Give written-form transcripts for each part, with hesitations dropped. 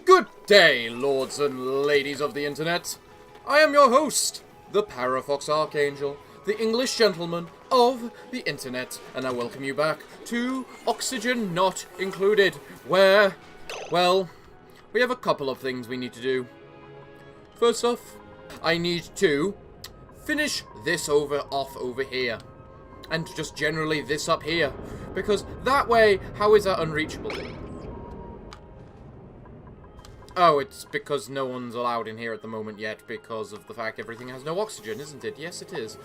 Good day, lords and ladies of the internet. I am your host, the Parafox Archangel, the English gentleman of the internet, and I welcome you back to Oxygen Not Included, where, well, we have a couple of things we need to do. First off, I need to finish this off over here. And just generally this up here. Because that way, how is that unreachable? Oh, it's because no one's allowed in here at the moment yet because of the fact everything has no oxygen, isn't it? Yes, it is.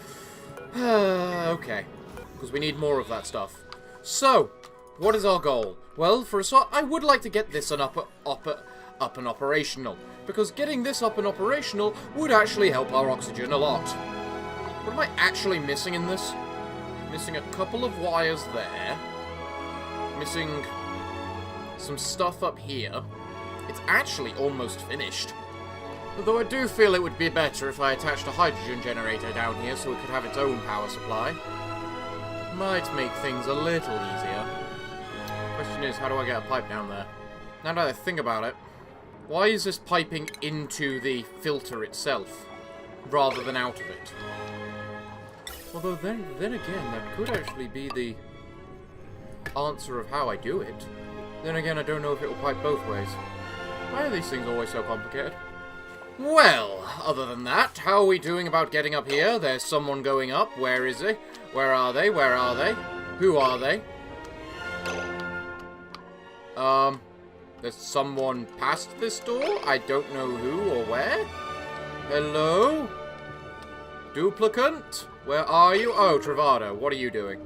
Okay. Because we need more of that stuff. So, what is our goal? Well, for a start, I would like to get this up and operational. Because getting this up and operational would actually help our oxygen a lot. What am I actually missing in this? Missing a couple of wires there. Missing some stuff up here. It's actually almost finished. Although I do feel it would be better if I attached a hydrogen generator down here so it could have its own power supply. Might make things a little easier. Question is, how do I get a pipe down there? Now that I think about it, why is this piping into the filter itself, rather than out of it? Although then again, that could actually be the answer of how I do it. Then again, I don't know if it will pipe both ways. Why are these things always so complicated? Well, other than that, how are we doing about getting up here? There's someone going up. Where is he? Where are they? Where are they? Who are they? There's someone past this door? I don't know who or where. Hello? Duplicant? Where are you? Oh, Travado, what are you doing?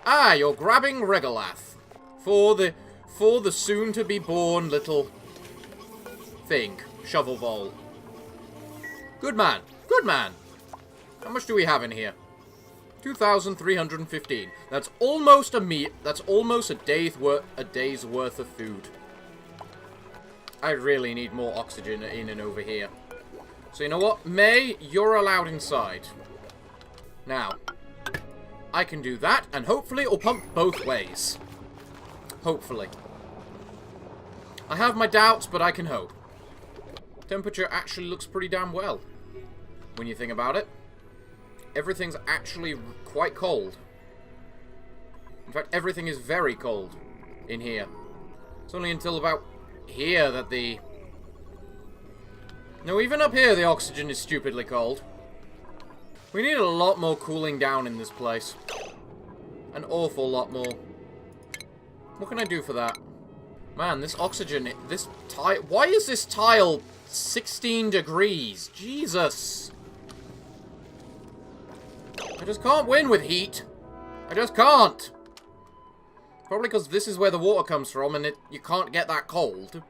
Ah, you're grabbing Regalath. For the soon-to-be-born little thing. Shovel Vol. Good man. Good man. How much do we have in here? 2,315. That's almost a day's worth of food. I really need more oxygen in and over here. So you know what? May, you're allowed inside. Now, I can do that, and hopefully it'll pump both ways. Hopefully. I have my doubts, but I can hope. Temperature actually looks pretty damn well, when you think about it. Everything's actually quite cold. In fact, everything is very cold in here. It's only until about here that the... No, even up here the oxygen is stupidly cold. We need a lot more cooling down in this place. An awful lot more. What can I do for that? Man, this oxygen, this tile... Why is this tile 16 degrees? Jesus! I just can't win with heat. I just can't. Probably because this is where the water comes from and you can't get that cold.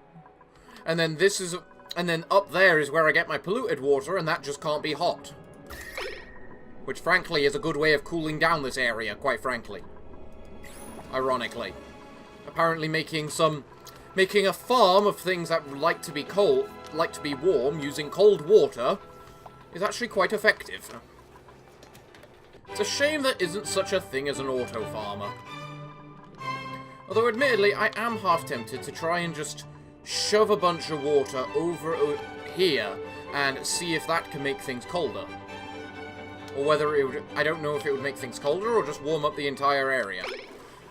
And then and then up there is where I get my polluted water and that just can't be hot. Which frankly is a good way of cooling down this area, quite frankly. Ironically. Apparently making a farm of things that like to be warm using cold water is actually quite effective. It's a shame there isn't such a thing as an auto farmer. Although admittedly, I am half tempted to try and just shove a bunch of water over here and see if that can make things colder. Or whether it would, I don't know if it would make things colder or just warm up the entire area.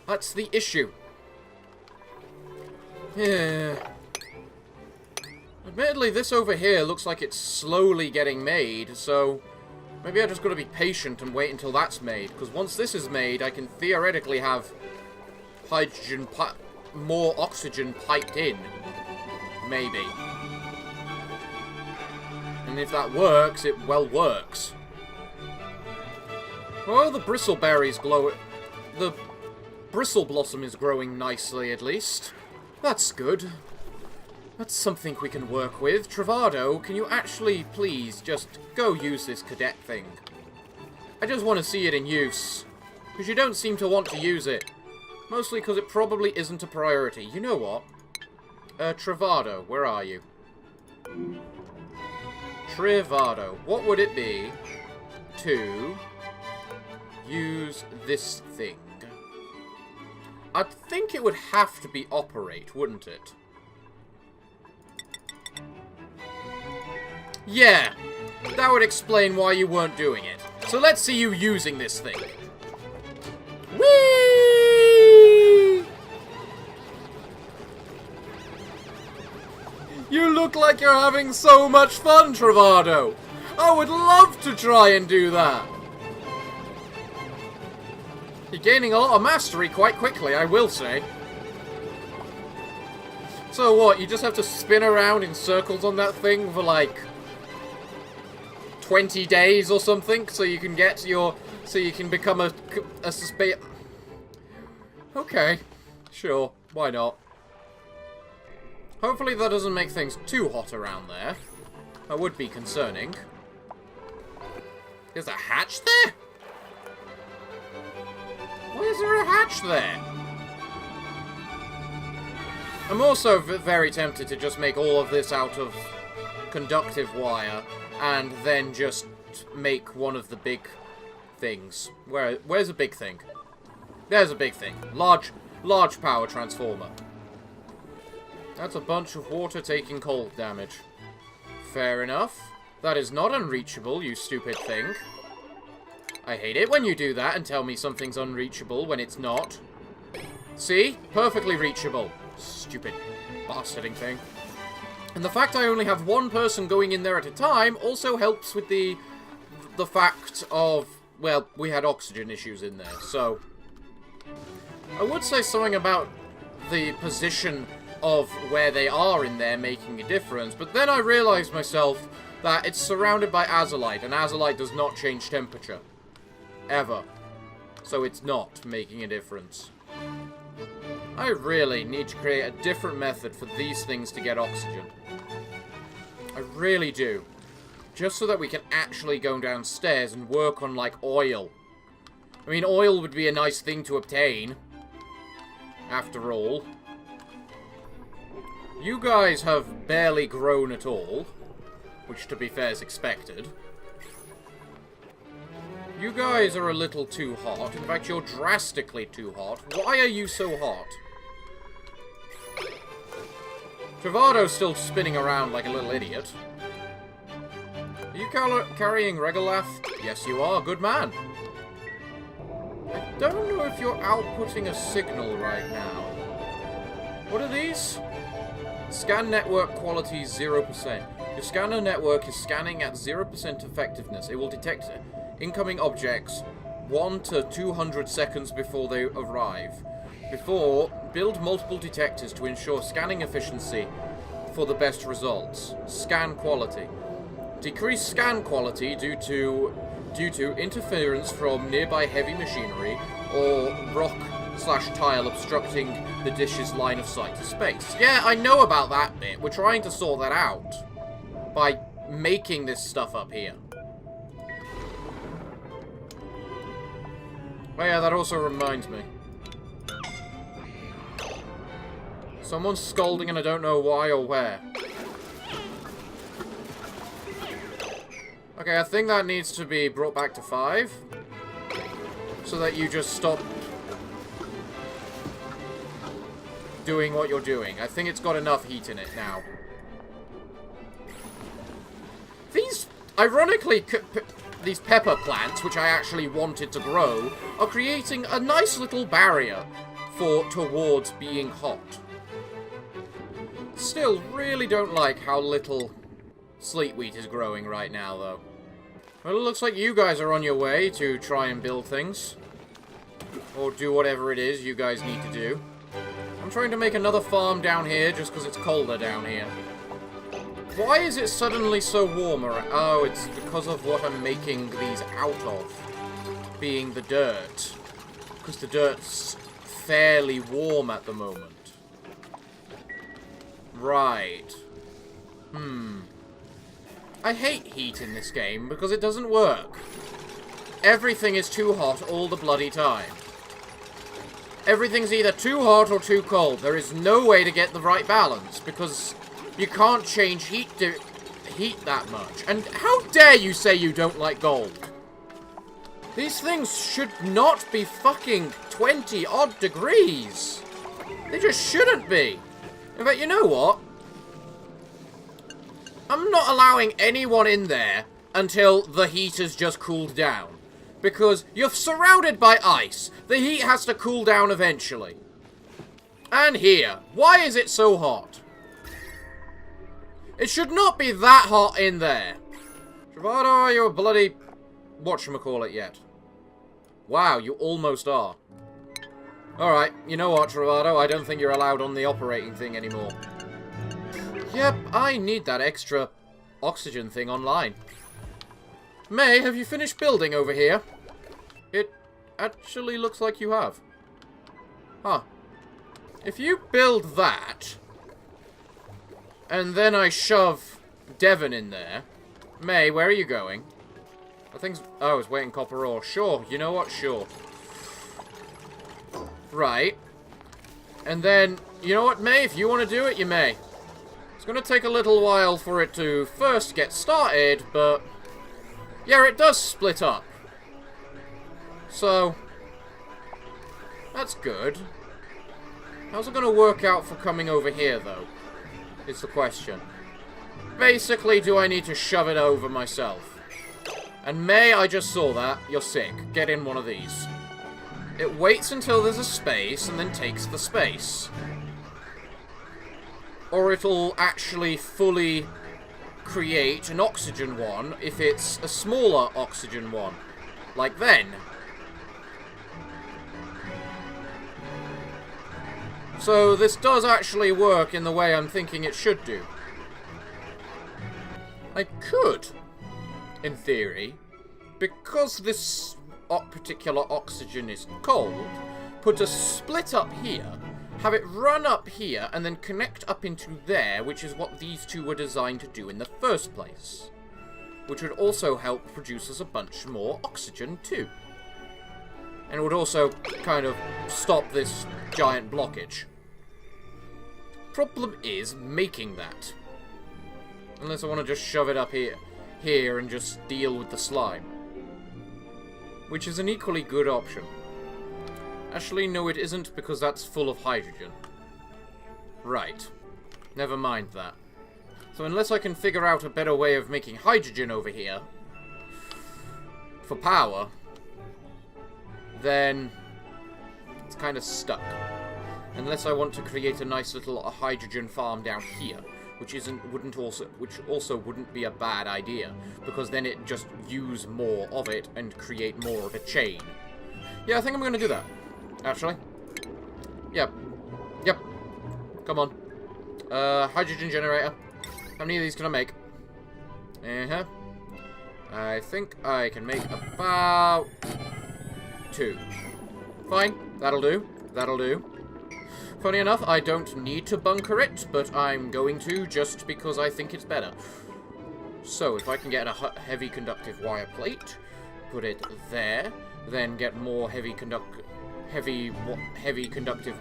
That's the issue. Yeah. Admittedly, this over here looks like it's slowly getting made, so maybe I just gotta be patient and wait until that's made. Because once this is made, I can theoretically have more oxygen piped in. Maybe. And if that works, it well works. Well, the bristleberries glow. The bristle blossom is growing nicely, at least. That's good. That's something we can work with. Travado, can you actually, please, just go use this cadet thing? I just want to see it in use. Because you don't seem to want to use it. Mostly because it probably isn't a priority. You know what? Travado, where are you? Travado, what would it be to use this thing? I'd think it would have to be operate, wouldn't it? Yeah, that would explain why you weren't doing it. So let's see you using this thing. Whee! You look like you're having so much fun, Travado. I would love to try and do that. You're gaining a lot of mastery quite quickly, I will say. So what, you just have to spin around in circles on that thing for like 20 days or something, so you can get your, so you can become a Okay, sure, why not? Hopefully that doesn't make things too hot around there. That would be concerning. There's a hatch there? Why is there a hatch there? I'm also very tempted to just make all of this out of conductive wire and then just make one of the big things. Where's a big thing? There's a big thing. Large power transformer. That's a bunch of water taking cold damage. Fair enough. That is not unreachable, you stupid thing. I hate it when you do that and tell me something's unreachable when it's not. See? Perfectly reachable. Stupid bastarding thing. And the fact I only have one person going in there at a time also helps with the fact of, well, we had oxygen issues in there, so... I would say something about the position of where they are in there making a difference, but then I realized myself that it's surrounded by azolite, and azolite does not change temperature. Ever. So it's not making a difference. I really need to create a different method for these things to get oxygen. I really do. Just so that we can actually go downstairs and work on, like, oil. I mean, oil would be a nice thing to obtain. After all. You guys have barely grown at all. Which, to be fair, is expected. You guys are a little too hot. In fact, you're drastically too hot. Why are you so hot? Travado's still spinning around like a little idiot. Are you carrying Regalath? Yes, you are. Good man. I don't know if you're outputting a signal right now. What are these? Scan network quality 0%. Your scanner network is scanning at 0% effectiveness. It will detect incoming objects 1 to 200 seconds before they arrive. Build multiple detectors to ensure scanning efficiency for the best results. Scan quality. Decrease scan quality due to interference from nearby heavy machinery or rock/tile obstructing the dish's line of sight to space. Yeah, I know about that bit. We're trying to sort that out by making this stuff up here. Oh yeah, that also reminds me. Someone's scolding and I don't know why or where. Okay, I think that needs to be brought back to 5. So that you just stop doing what you're doing. I think it's got enough heat in it now. These, ironically, these pepper plants, which I actually wanted to grow, are creating a nice little barrier towards being hot. Still, really don't like how little sleet wheat is growing right now, though. Well, it looks like you guys are on your way to try and build things. Or do whatever it is you guys need to do. I'm trying to make another farm down here just because it's colder down here. Why is it suddenly so warm? Oh, it's because of what I'm making these out of. Being the dirt. Because the dirt's fairly warm at the moment. Right. I hate heat in this game because it doesn't work. Everything is too hot all the bloody time. Everything's either too hot or too cold. There is no way to get the right balance because you can't change heat that much. And how dare you say you don't like gold? These things should not be fucking 20-odd degrees. They just shouldn't be. In fact, you know what? I'm not allowing anyone in there until the heat has just cooled down. Because you're surrounded by ice. The heat has to cool down eventually. And here. Why is it so hot? It should not be that hot in there. Travado, are you a bloody whatchamacallit yet? Wow, you almost are. Alright, you know what, Travado? I don't think you're allowed on the operating thing anymore. Yep, I need that extra oxygen thing online. May, have you finished building over here? It actually looks like you have. Huh. If you build that, and then I shove Devon in there... May, where are you going? I think... Oh, it's waiting copper ore. Sure, you know what? Sure. Right. And then, you know what, May? If you want to do it, you may. It's going to take a little while for it to first get started, but... Yeah, it does split up. So, that's good. How's it going to work out for coming over here, though? Is the question. Basically, do I need to shove it over myself? And May, I just saw that. You're sick. Get in one of these. It waits until there's a space and then takes the space. Or it'll actually fully... create an oxygen one if it's a smaller oxygen one. Like then. So this does actually work in the way I'm thinking it should do. I could, in theory, because this particular oxygen is cold, put a split up here, have it run up here, and then connect up into there, which is what these two were designed to do in the first place. Which would also help produce us a bunch more oxygen, too. And it would also kind of stop this giant blockage. Problem is making that. Unless I want to just shove it up here and just deal with the slime. Which is an equally good option. Actually, no it isn't, because that's full of hydrogen. Right. Never mind that. So unless I can figure out a better way of making hydrogen over here for power, then it's kind of stuck. Unless I want to create a nice little hydrogen farm down here, which also wouldn't be a bad idea, because then it just use more of it and create more of a chain. Yeah, I think I'm going to do that. Actually. Yep. Yep. Come on. Hydrogen generator. How many of these can I make? Uh-huh. I think I can make about 2. Fine. That'll do. That'll do. Funny enough, I don't need to bunker it, but I'm going to just because I think it's better. So, if I can get a heavy conductive wire plate, put it there, then get more heavy conductive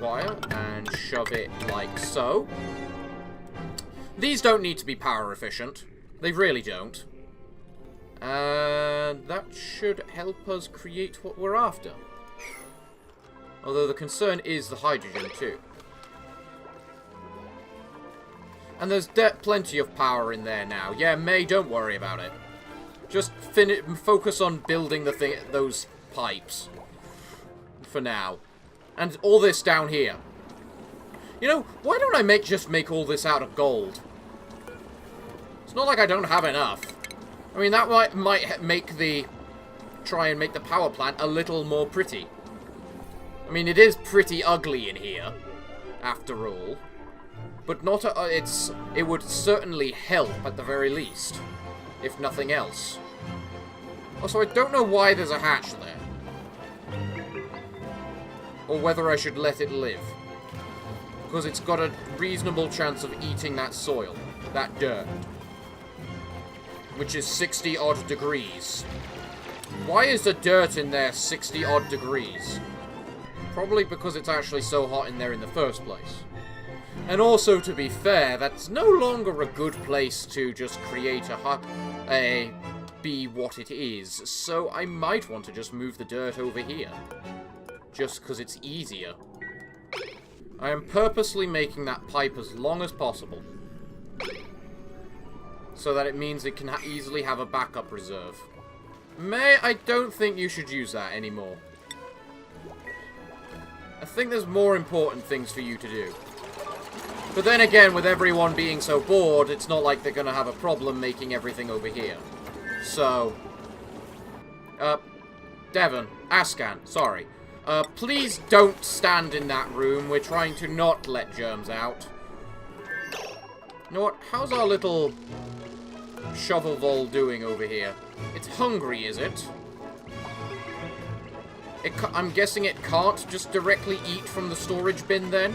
wire and shove it like so. These don't need to be power efficient. They really don't. And that should help us create what we're after. Although the concern is the hydrogen too. And there's plenty of power in there now. Yeah, May, don't worry about it. Just focus on building those pipes. For now. And all this down here. You know, why don't I just make all this out of gold? It's not like I don't have enough. I mean, that might make try and make the power plant a little more pretty. I mean, it is pretty ugly in here, after all. But not it would certainly help at the very least, if nothing else. Also, I don't know why there's a hatch there. Or whether I should let it live. Because it's got a reasonable chance of eating that soil, that dirt. Which is 60-odd degrees. Why is the dirt in there 60-odd degrees? Probably because it's actually so hot in there in the first place. And also, to be fair, that's no longer a good place to just create be what it is. So I might want to just move the dirt over here. Just because it's easier. I am purposely making that pipe as long as possible. so that it means it can easily have a backup reserve. May, I don't think you should use that anymore. I think there's more important things for you to do. But then again, with everyone being so bored, it's not like they're going to have a problem making everything over here. So, Devon, Ascan, sorry. Please don't stand in that room. We're trying to not let germs out. You know what? How's our little shovel vol doing over here? It's hungry, is it? I'm guessing it can't just directly eat from the storage bin then?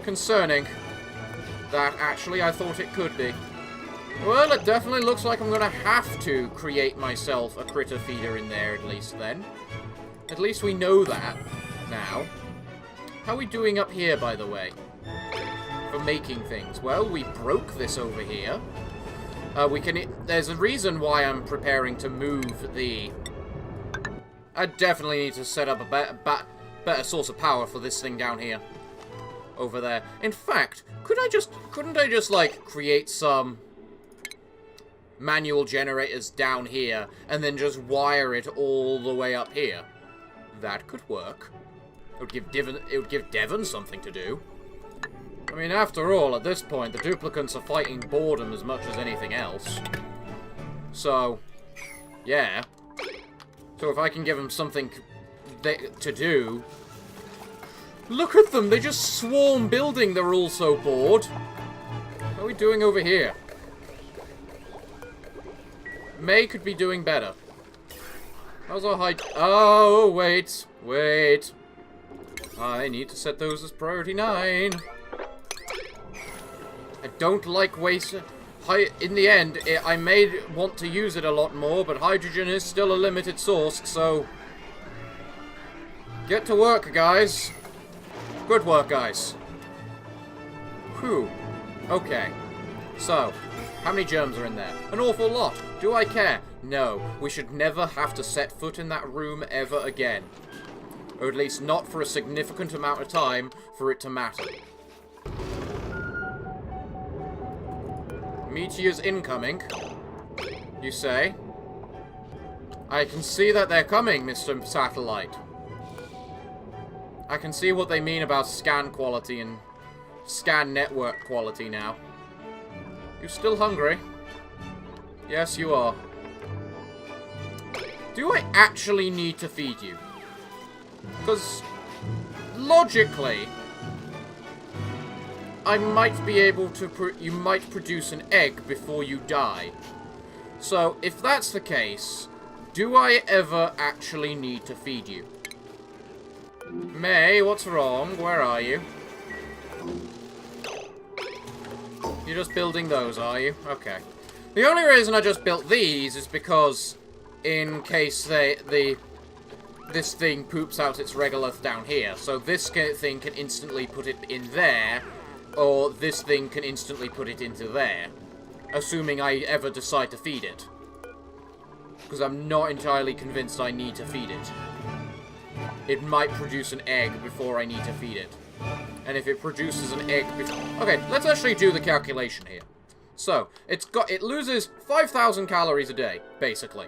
Concerning. That, actually, I thought it could be. Well, it definitely looks like I'm gonna have to create myself a critter feeder in there, at least then. At least we know that now. How are we doing up here, by the way? For making things. Well, we broke this over here. There's a reason why I'm preparing to move the... I definitely need to set up a better source of power for this thing down here. Over there. In fact, couldn't I just, like, create some manual generators down here and then just wire it all the way up here? That could work. It would give Devon something to do. I mean, after all, at this point, the duplicants are fighting boredom as much as anything else. So, yeah. So if I can give them something to do... Look at them! They just swarm building, they're all so bored. What are we doing over here? May could be doing better. How's our height? Oh, wait. Wait. I need to set those as priority 9. I don't like wasting... In the end, I may want to use it a lot more, but hydrogen is still a limited source, so... Get to work, guys. Good work, guys. Whew. Okay. So, how many germs are in there? An awful lot. Do I care? No. We should never have to set foot in that room ever again. Or at least not for a significant amount of time for it to matter. Meteors incoming, you say? I can see that they're coming, Mr. Satellite. I can see what they mean about scan quality and scan network quality now. You still hungry? Yes, you are. Do I actually need to feed you? Because, logically, I might be able to... you might produce an egg before you die. So, if that's the case, do I ever actually need to feed you? May, what's wrong? Where are you? You're just building those, are you? Okay. The only reason I just built these is because in case this thing poops out its regolith down here. So this thing can instantly put it in there, or this thing can instantly put it into there. Assuming I ever decide to feed it. Because I'm not entirely convinced I need to feed it. It might produce an egg before I need to feed it. And if it produces an egg before... Okay, let's actually do the calculation here. So, it loses 5,000 calories a day, basically.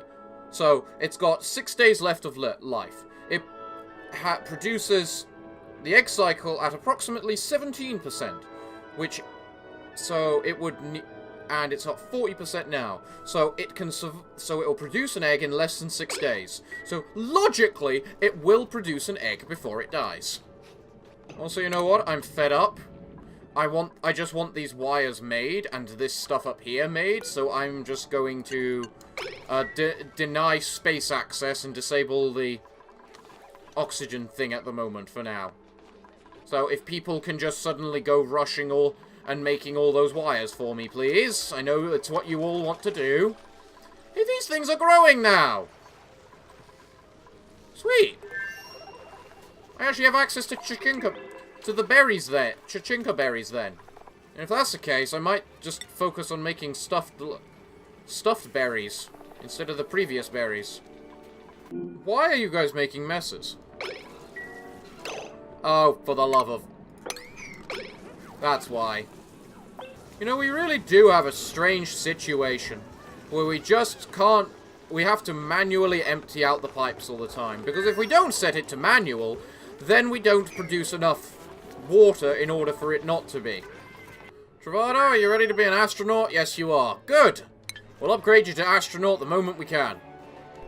So, it's got 6 days left of life. It produces the egg cycle at approximately 17%, which... So, it would... And it's at 40% now. So, it will produce an egg in less than 6 days. So, logically, it will produce an egg before it dies. Also, you know what? I'm fed up. I just want these wires made and this stuff up here made, so I'm just going to deny space access and disable the oxygen thing at the moment for now. So if people can just suddenly go rushing and making all those wires for me, please. I know it's what you all want to do. Hey, these things are growing now! Sweet! I actually have access to the berries there. Chichinka berries then. And if that's the case, I might just focus on making stuffed berries instead of the previous berries. Why are you guys making messes? Oh, for the love of... That's why. You know, we really do have a strange situation where we just can't... We have to manually empty out the pipes all the time. Because if we don't set it to manual, then we don't produce enough water in order for it not to be. Travado, are you ready to be an astronaut? Yes, you are. Good! We'll upgrade you to astronaut the moment we can.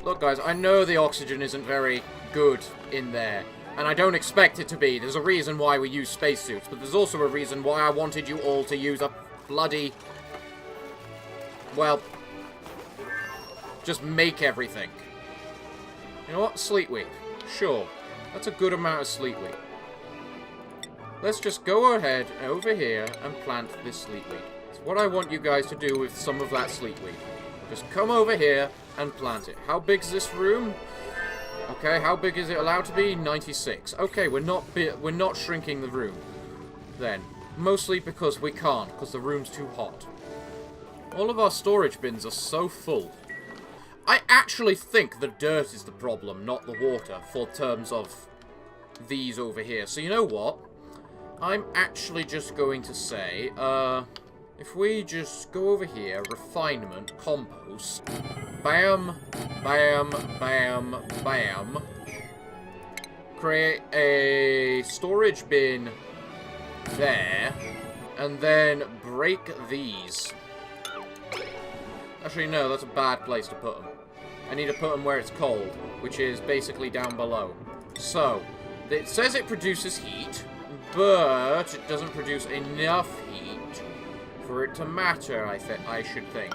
Look, guys, I know the oxygen isn't very good in there. And I don't expect it to be. There's a reason why we use spacesuits. But there's also a reason why I wanted you all to use a bloody... Well... Just make everything. You know what? Sleet week. Sure. That's a good amount of sleet week. Let's just go ahead over here and plant this sleet weed. It's what I want you guys to do with some of that sleet weed. Just come over here and plant it. How big's this room? Okay, how big is it allowed to be? 96. Okay, we're not shrinking the room. Then, mostly because we can't, because the room's too hot. All of our storage bins are so full. I actually think the dirt is the problem, not the water, for terms of these over here. So you know what? I'm actually just going to say, if we just go over here, refinement, compost, bam, bam, bam, bam, create a storage bin there, and then break these. Actually, no, that's a bad place to put them. I need to put them where it's cold, which is basically down below. So, it says it produces heat, but it doesn't produce enough heat for it to matter, I should think.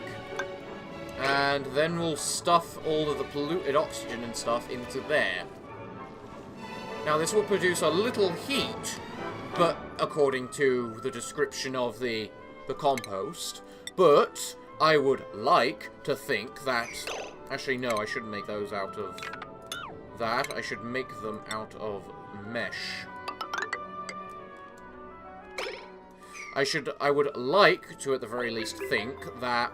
And then we'll stuff all of the polluted oxygen and stuff into there. Now, this will produce a little heat, but according to the description of the compost, but I would like to think that... Actually, no, I shouldn't make those out of that. I should make them out of mesh. I would like to, at the very least, think that...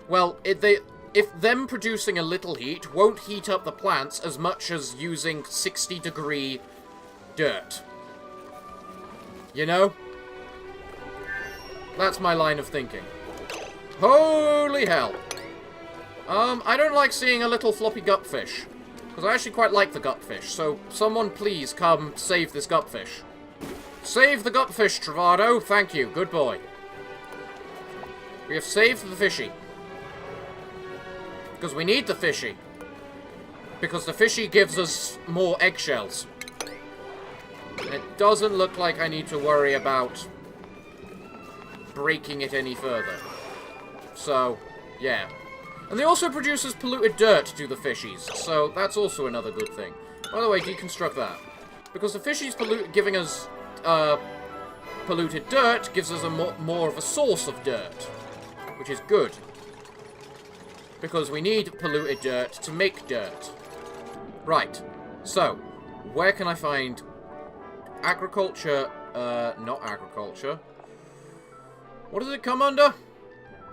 Well, if them producing a little heat won't heat up the plants as much as using 60-degree dirt. You know? That's my line of thinking. Holy hell. I don't like seeing a little floppy gutfish. Because I actually quite like the gutfish. So, someone please come save this gutfish. Save the gutfish, Travado. Thank you. Good boy. We have saved the fishy. Because we need the fishy. Because the fishy gives us more eggshells. And it doesn't look like I need to worry about breaking it any further. So, yeah. And they also produces polluted dirt to the fishies, so that's also another good thing. By the way, deconstruct that. Because the fishies giving us polluted dirt gives us more of a source of dirt, which is good. Because we need polluted dirt to make dirt. Right, so, where can I find agriculture, not agriculture. What does it come under?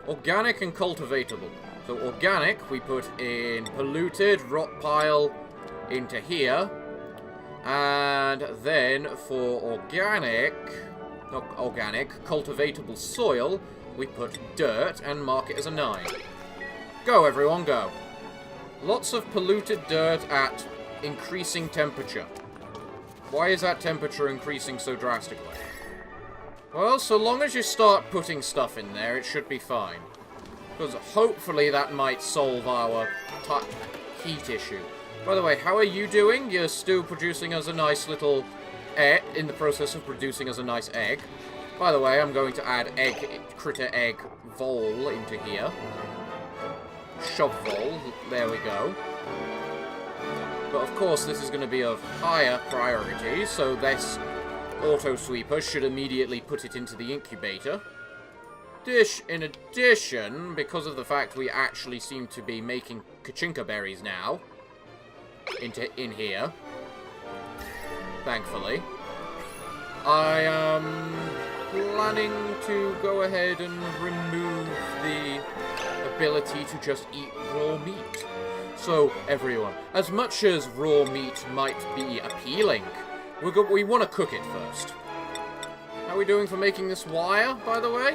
Organic and cultivatable. So organic, we put in polluted rock pile into here. And then for organic, cultivatable soil, we put dirt and mark it as a 9. Go, everyone, go. Lots of polluted dirt at increasing temperature. Why is that temperature increasing so drastically? Well, so long as you start putting stuff in there, it should be fine. Because hopefully that might solve our heat issue. By the way, how are you doing? You're still producing us a nice little egg, in the process of producing us a nice egg. By the way, I'm going to add critter egg vol into here. Shove vol, there we go. But of course this is going to be of higher priority, so this auto sweeper should immediately put it into the incubator. In addition, because of the fact we actually seem to be making kachinka berries now, in here, thankfully, I am planning to go ahead and remove the ability to just eat raw meat. So, everyone, as much as raw meat might be appealing, we want to cook it first. How are we doing for making this wire, by the way?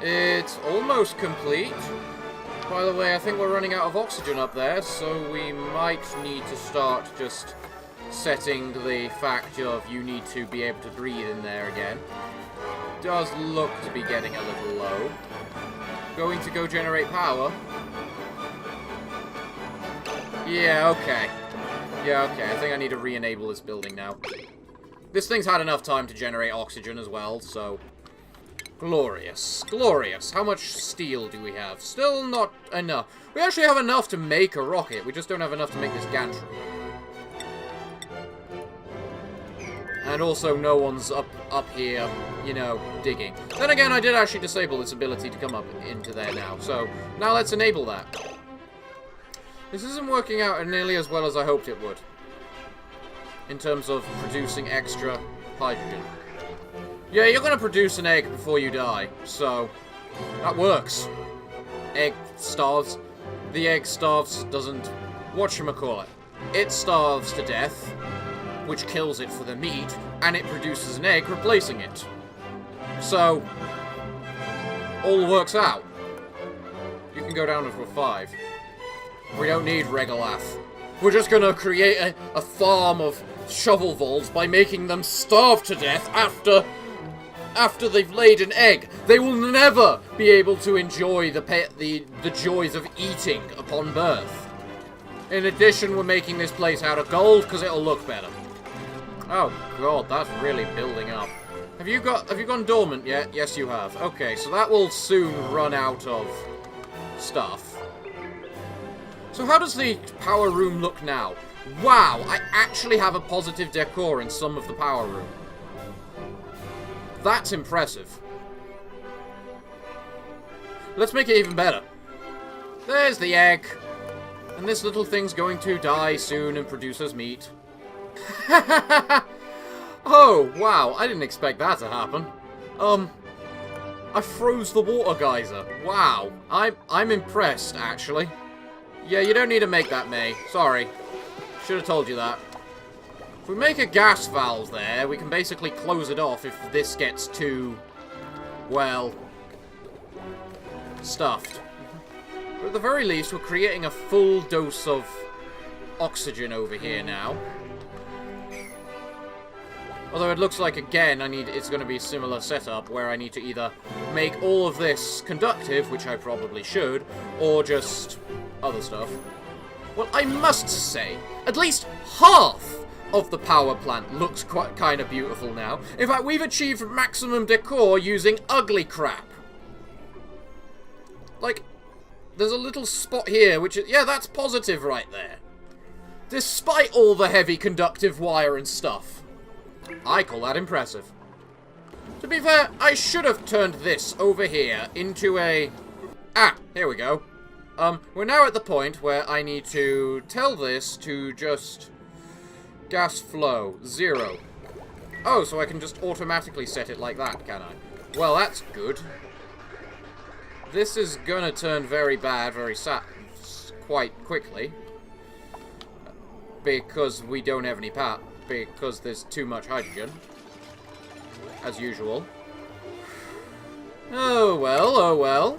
It's almost complete. By the way, I think we're running out of oxygen up there, so we might need to start just setting the fact of you need to be able to breathe in there again. Does look to be getting a little low. Going to go generate power. Yeah, okay. Yeah, okay. I think I need to re-enable this building now. This thing's had enough time to generate oxygen as well, so... Glorious. Glorious. How much steel do we have? Still not enough. We actually have enough to make a rocket. We just don't have enough to make this gantry. And also, no one's up here, you know, digging. Then again, I did actually disable this ability to come up into there now. So, now let's enable that. This isn't working out nearly as well as I hoped it would. In terms of producing extra hydrogen. Yeah, you're going to produce an egg before you die, so that works. Egg starves. The egg starves, doesn't... Whatchamacallit. It starves to death, which kills it for the meat, and it produces an egg replacing it. So, all works out. You can go down to a 5. We don't need Regalath. We're just going to create a farm of shovel voles by making them starve to death after they've laid an egg. They will never be able to enjoy the joys of eating upon birth. In addition, we're making this place out of gold because it'll look better. Oh god, that's really building up. Have you gone dormant yet? Yes, you have. Okay, so that will soon run out of stuff. So how does the power room look now? Wow, I actually have a positive decor in some of the power room. That's impressive. Let's make it even better. There's the egg. And this little thing's going to die soon and produce us meat. Oh, wow. I didn't expect that to happen. I froze the water geyser. Wow. I'm impressed, actually. Yeah, you don't need to make that, May. Sorry. Should have told you that. If we make a gas valve there, we can basically close it off if this gets too, well, stuffed. But at the very least, we're creating a full dose of oxygen over here now. Although it looks like, again, it's going to be a similar setup where I need to either make all of this conductive, which I probably should, or just other stuff. Well, I must say, at least half of the power plant looks quite kind of beautiful now. In fact, we've achieved maximum decor using ugly crap. Like, there's a little spot here, which is... Yeah, that's positive right there. Despite all the heavy conductive wire and stuff. I call that impressive. To be fair, I should have turned this over here into a... Ah, here we go. We're now at the point where I need to tell this to just... Gas flow, 0. Oh, so I can just automatically set it like that, can I? Well, that's good. This is gonna turn very bad quite quickly. Because we don't have any power. Because there's too much hydrogen. As usual. Oh well, oh well.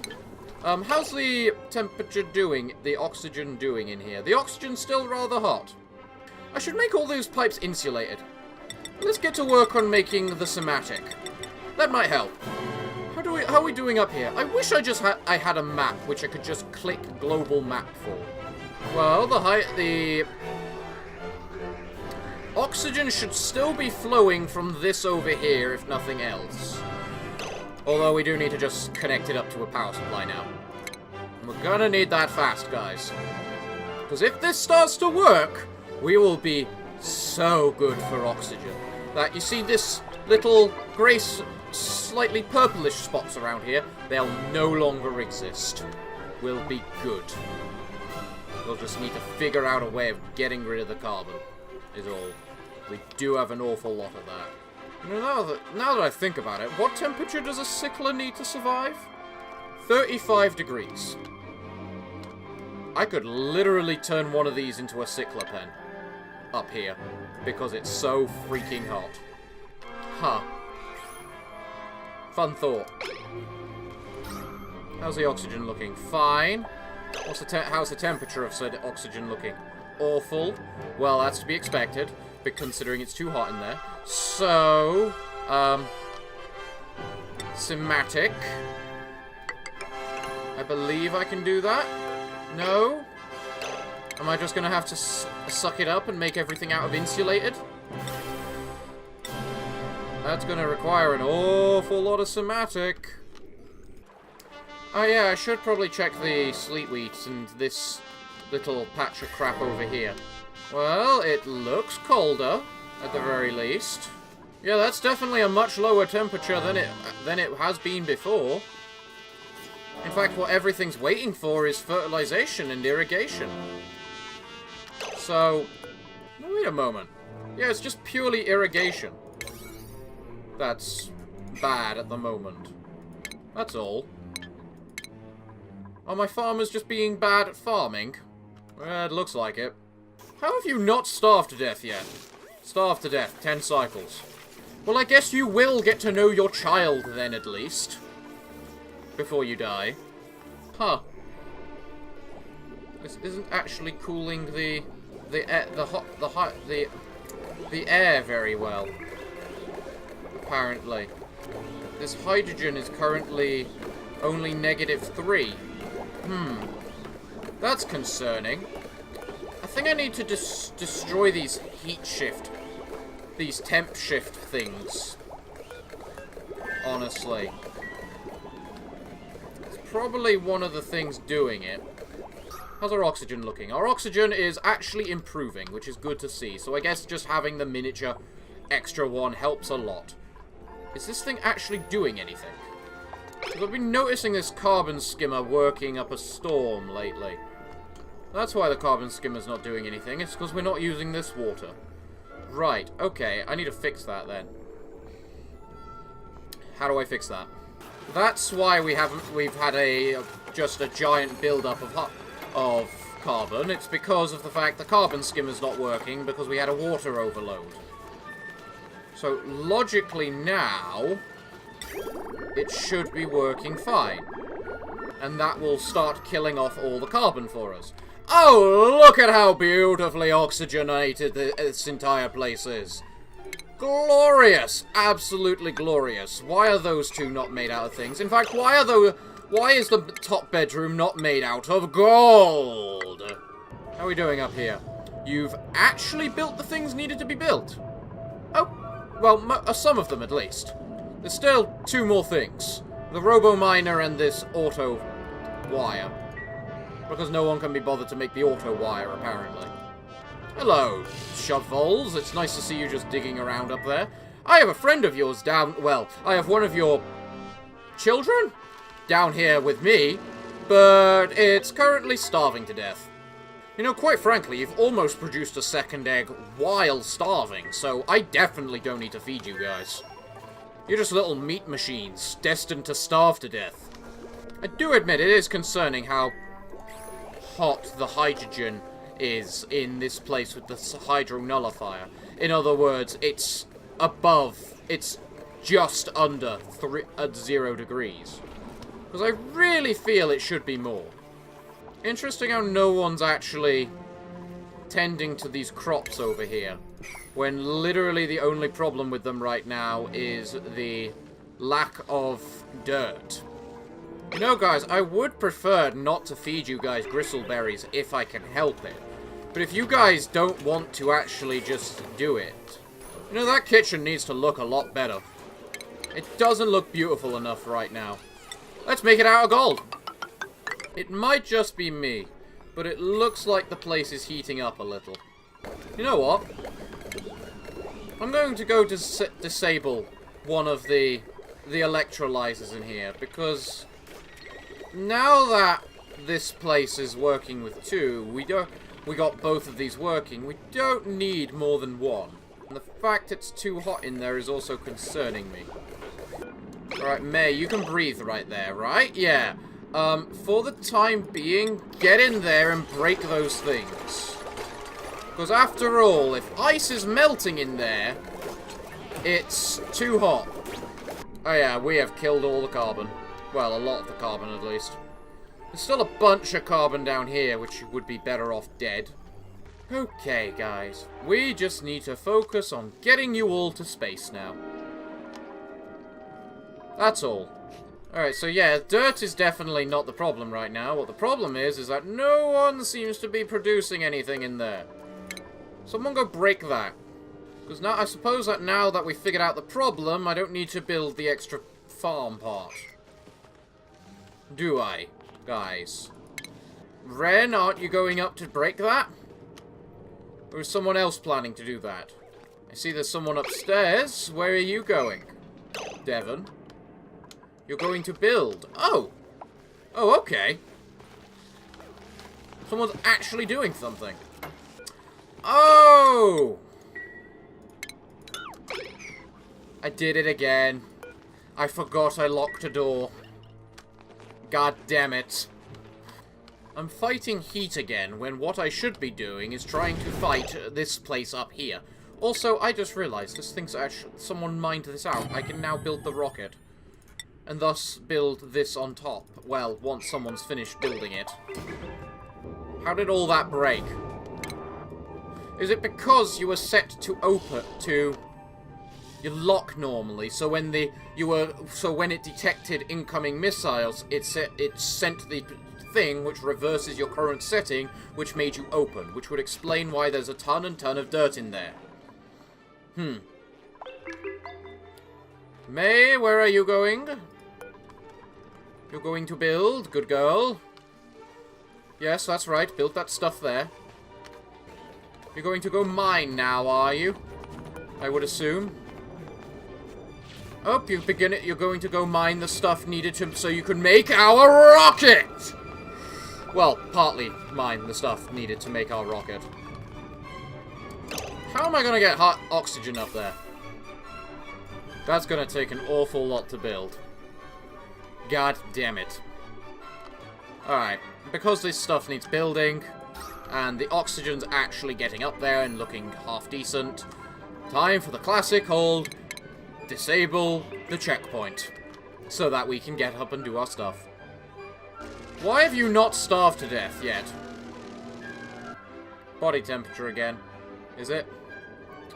How's the temperature doing, the oxygen doing in here? The oxygen's still rather hot. I should make all those pipes insulated. Let's get to work on making the somatic. That might help. How are we doing up here? I wish I had a map which I could just click global map for. Well, the oxygen should still be flowing from this over here, if nothing else. Although we do need to just connect it up to a power supply now. We're gonna need that fast, guys. Because if this starts to work, we will be so good for oxygen. That, you see this little grey, slightly purplish spots around here? They'll no longer exist. We'll be good. We'll just need to figure out a way of getting rid of the carbon, is all. We do have an awful lot of that. You know, now that I think about it, what temperature does a sickler need to survive? 35 degrees. I could literally turn one of these into a sickler pen. Up here. Because it's so freaking hot. Huh. Fun thought. How's the oxygen looking? Fine. How's the temperature of said oxygen looking? Awful. Well, that's to be expected, but considering it's too hot in there. So, Somatic. I believe I can do that. No? Am I just gonna have to suck it up and make everything out of insulated? That's gonna require an awful lot of somatic. Oh yeah, I should probably check the sleet wheats and this little patch of crap over here. Well, it looks colder, at the very least. Yeah, that's definitely a much lower temperature than it has been before. In fact, what everything's waiting for is fertilization and irrigation. So, wait a moment. Yeah, it's just purely irrigation. That's bad at the moment. That's all. Are my farmers just being bad at farming? Well, it looks like it. How have you not starved to death yet? Starved to death, 10 cycles. Well, I guess you will get to know your child then, at least. Before you die. Huh. This isn't actually cooling the air very well. Apparently. This hydrogen is currently only -3. That's concerning. I think I need to destroy these these temp shift things. Honestly. It's probably one of the things doing it. How's our oxygen looking? Our oxygen is actually improving, which is good to see. So I guess just having the miniature extra one helps a lot. Is this thing actually doing anything? I've been noticing this carbon skimmer working up a storm lately. That's why the carbon skimmer's not doing anything. It's because we're not using this water. Right, okay. I need to fix that then. How do I fix that? That's why we've had just a giant build-up of carbon. It's because of the fact the carbon skimmer's not working because we had a water overload. So, logically now, it should be working fine. And that will start killing off all the carbon for us. Oh, look at how beautifully oxygenated this entire place is. Glorious! Absolutely glorious. Why are those two not made out of things? In fact, why is the top bedroom not made out of gold? How are we doing up here? You've actually built the things needed to be built. Oh, well, some of them at least. There's still 2 more things. The robo-miner and this auto wire. Because no one can be bothered to make the auto wire, apparently. Hello, shovels. It's nice to see you just digging around up there. I have a friend of yours I have one of your children down here with me, but it's currently starving to death. You know, quite frankly, you've almost produced a second egg while starving, so I definitely don't need to feed you guys. You're just little meat machines, destined to starve to death. I do admit it is concerning how hot the hydrogen is in this place with the hydro-nullifier. In other words, it's just under 0 degrees. Because I really feel it should be more. Interesting how no one's actually tending to these crops over here, when literally the only problem with them right now is the lack of dirt. You know, guys, I would prefer not to feed you guys gristleberries if I can help it. But if you guys don't want to actually just do it, you know, that kitchen needs to look a lot better. It doesn't look beautiful enough right now. Let's make it out of gold. It might just be me, but it looks like the place is heating up a little. You know what? I'm going to go disable one of the electrolyzers in here, because now that this place is working with 2, we got both of these working, we don't need more than 1. And the fact it's too hot in there is also concerning me. Alright, May, you can breathe right there, right? Yeah. For the time being, get in there and break those things. Because after all, if ice is melting in there, it's too hot. Oh yeah, we have killed all the carbon. Well, a lot of the carbon at least. There's still a bunch of carbon down here, which would be better off dead. Okay, guys. We just need to focus on getting you all to space now. That's all. Alright, so yeah, dirt is definitely not the problem right now. What the problem is that no one seems to be producing anything in there. Someone go break that. Because now, I suppose that now that we figured out the problem, I don't need to build the extra farm part. Do I, guys? Ren, aren't you going up to break that? Or is someone else planning to do that? I see there's someone upstairs. Where are you going? Devon? You're going to build. Oh! Oh, okay. Someone's actually doing something. Oh! I did it again. I forgot I locked a door. God damn it. I'm fighting heat again, when what I should be doing is trying to fight this place up here. Also, I just realized this thing's actually... Someone mined this out. I can now build the rocket. And thus build this on top. Well, once someone's finished building it. How did all that break? Is it because you were set to open... to... You lock normally, so when when it detected incoming missiles, it sent the thing which reverses your current setting, which made you open, which would explain why there's a ton and ton of dirt in there. May, where are you going? You're going to build, good girl. Yes, that's right, build that stuff there. You're going to go mine now, are you? I would assume. Oh, you're going to go mine the stuff needed so you can make our rocket! Well, partly mine the stuff needed to make our rocket. How am I going to get hot oxygen up there? That's going to take an awful lot to build. God damn it. Alright, because this stuff needs building, and the oxygen's actually getting up there and looking half decent, time for the classic old... disable the checkpoint, so that we can get up and do our stuff. Why have you not starved to death yet? Body temperature again. Is it?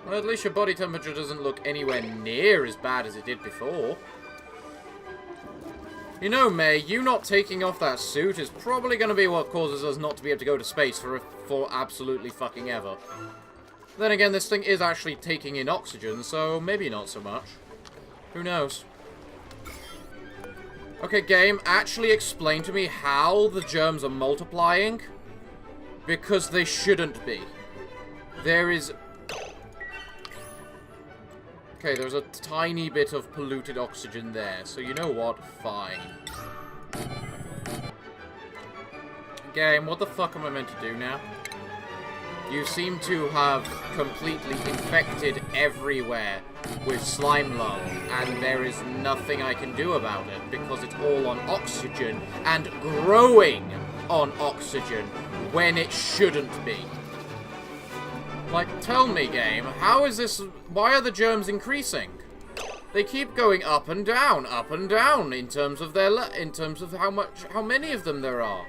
Well, at least your body temperature doesn't look anywhere near as bad as it did before. You know, May, you not taking off that suit is probably going to be what causes us not to be able to go to space for absolutely fucking ever. Then again, this thing is actually taking in oxygen, so maybe not so much. Who knows? Okay, game, actually explain to me how the germs are multiplying. Because they shouldn't be. There is... Okay, there's a tiny bit of polluted oxygen there, so you know what? Fine. Game, what the fuck am I meant to do now? You seem to have completely infected everywhere with slime lung, and there is nothing I can do about it, because it's all on oxygen, and growing on oxygen, when it shouldn't be. Like, tell me, game, how is this... Why are the germs increasing? They keep going up and down, in terms of their... in terms of how many of them there are.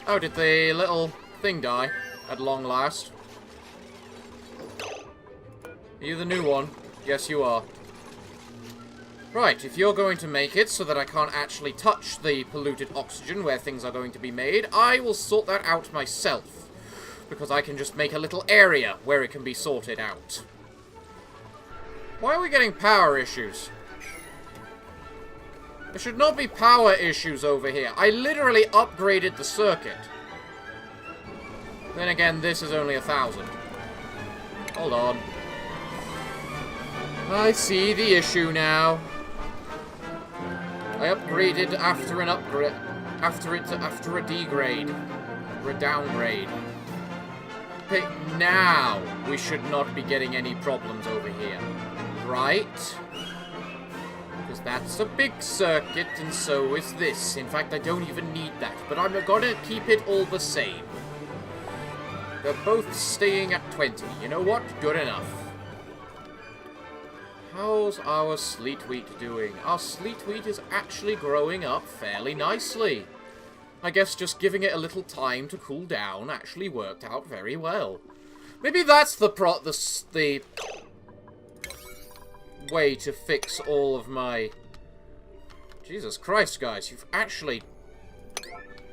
Oh, did the little... thing die at long last? Are you the new one? Yes, you are. Right, if you're going to make it so that I can't actually touch the polluted oxygen where things are going to be made, I will sort that out myself. Because I can just make a little area where it can be sorted out. Why are we getting power issues? There should not be power issues over here. I literally upgraded the circuit. Then again, this is only 1,000. Hold on. I see the issue now. I upgraded after an upgrade. After a degrade. Or a downgrade. Okay, now we should not be getting any problems over here. Right? Because that's a big circuit, and so is this. In fact, I don't even need that. But I'm gonna keep it all the same. They're both staying at 20. You know what? Good enough. How's our sleet wheat doing? Our sleet wheat is actually growing up fairly nicely. I guess just giving it a little time to cool down actually worked out very well. Maybe that's the way to fix all of my... Jesus Christ, guys, you've actually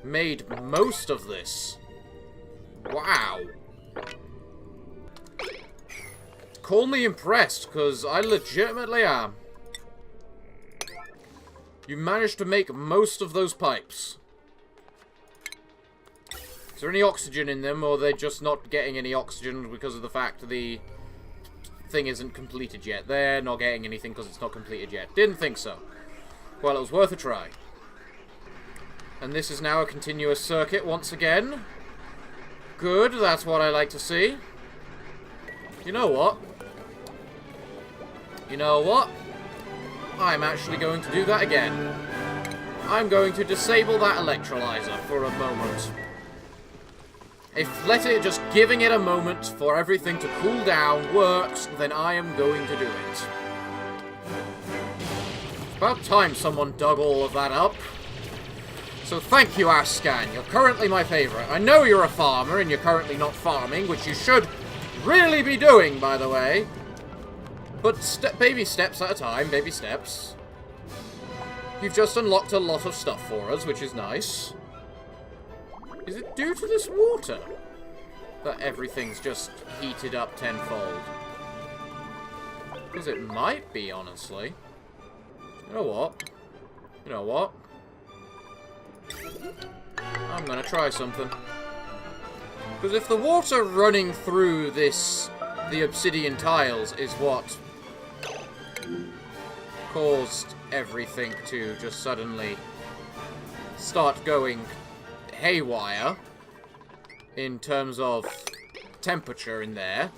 made most of this. Wow. Call me impressed, because I legitimately am. You managed to make most of those pipes. Is there any oxygen in them, or are they just not getting any oxygen because of the fact the thing isn't completed yet? They're not getting anything because it's not completed yet. Didn't think so. Well, it was worth a try. And this is now a continuous circuit once again. Good, that's what I like to see. You know what? You know what? I'm actually going to do that again. I'm going to disable that electrolyzer for a moment. If just giving it a moment for everything to cool down works, then I am going to do it. It's about time someone dug all of that up. So thank you, Ascan. You're currently my favourite. I know you're a farmer and you're currently not farming, which you should really be doing, by the way. But baby steps at a time, baby steps. You've just unlocked a lot of stuff for us, which is nice. Is it due to this water that everything's just heated up tenfold? Because it might be, honestly. You know what? You know what? I'm gonna try something. Because if the water running through the obsidian tiles is what caused everything to just suddenly start going haywire in terms of temperature in there,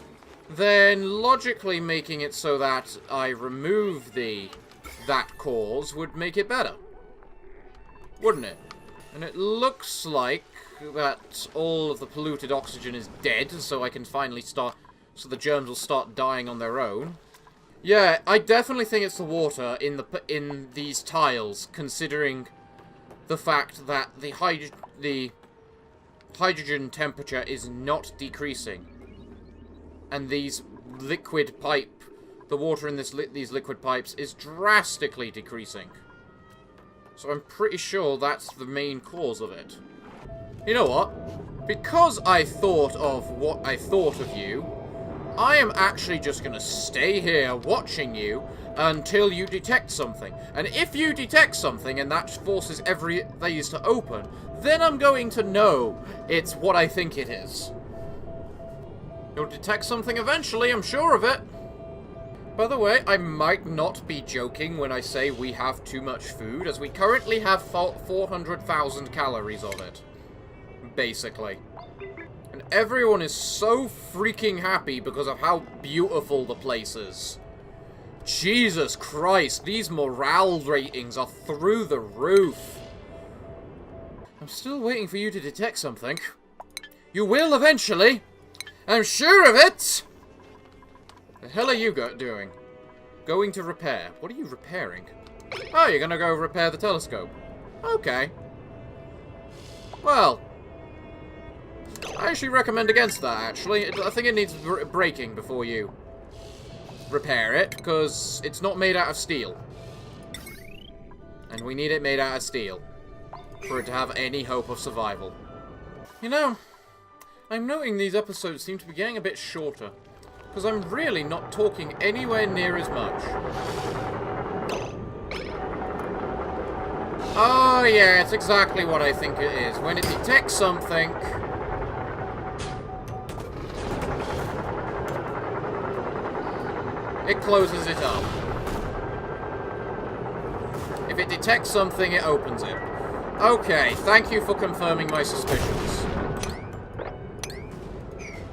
then logically making it so that I remove that cause would make it better. Wouldn't it? And it looks like that all of the polluted oxygen is dead, so I can finally so the germs will start dying on their own. Yeah, I definitely think it's the water in these tiles, considering the fact that the hydrogen temperature is not decreasing, and the water in these liquid pipes is drastically decreasing. So I'm pretty sure that's the main cause of it. You know what? Because I thought of what I thought of you, I am actually just going to stay here watching you until you detect something. And if you detect something and that forces these to open, then I'm going to know it's what I think it is. You'll detect something eventually, I'm sure of it. By the way, I might not be joking when I say we have too much food, as we currently have 400,000 calories of it. Basically. And everyone is so freaking happy because of how beautiful the place is. Jesus Christ, these morale ratings are through the roof. I'm still waiting for you to detect something. You will eventually. I'm sure of it. The hell are you doing? Going to repair. What are you repairing? Oh, you're gonna go repair the telescope. Okay. Well, I actually recommend against that, actually. I think it needs breaking before you repair it, because it's not made out of steel. And we need it made out of steel for it to have any hope of survival. You know, I'm noting these episodes seem to be getting a bit shorter, because I'm really not talking anywhere near as much. Oh yeah, it's exactly what I think it is. When it detects something, it closes it up. If it detects something, it opens it. Okay, thank you for confirming my suspicions.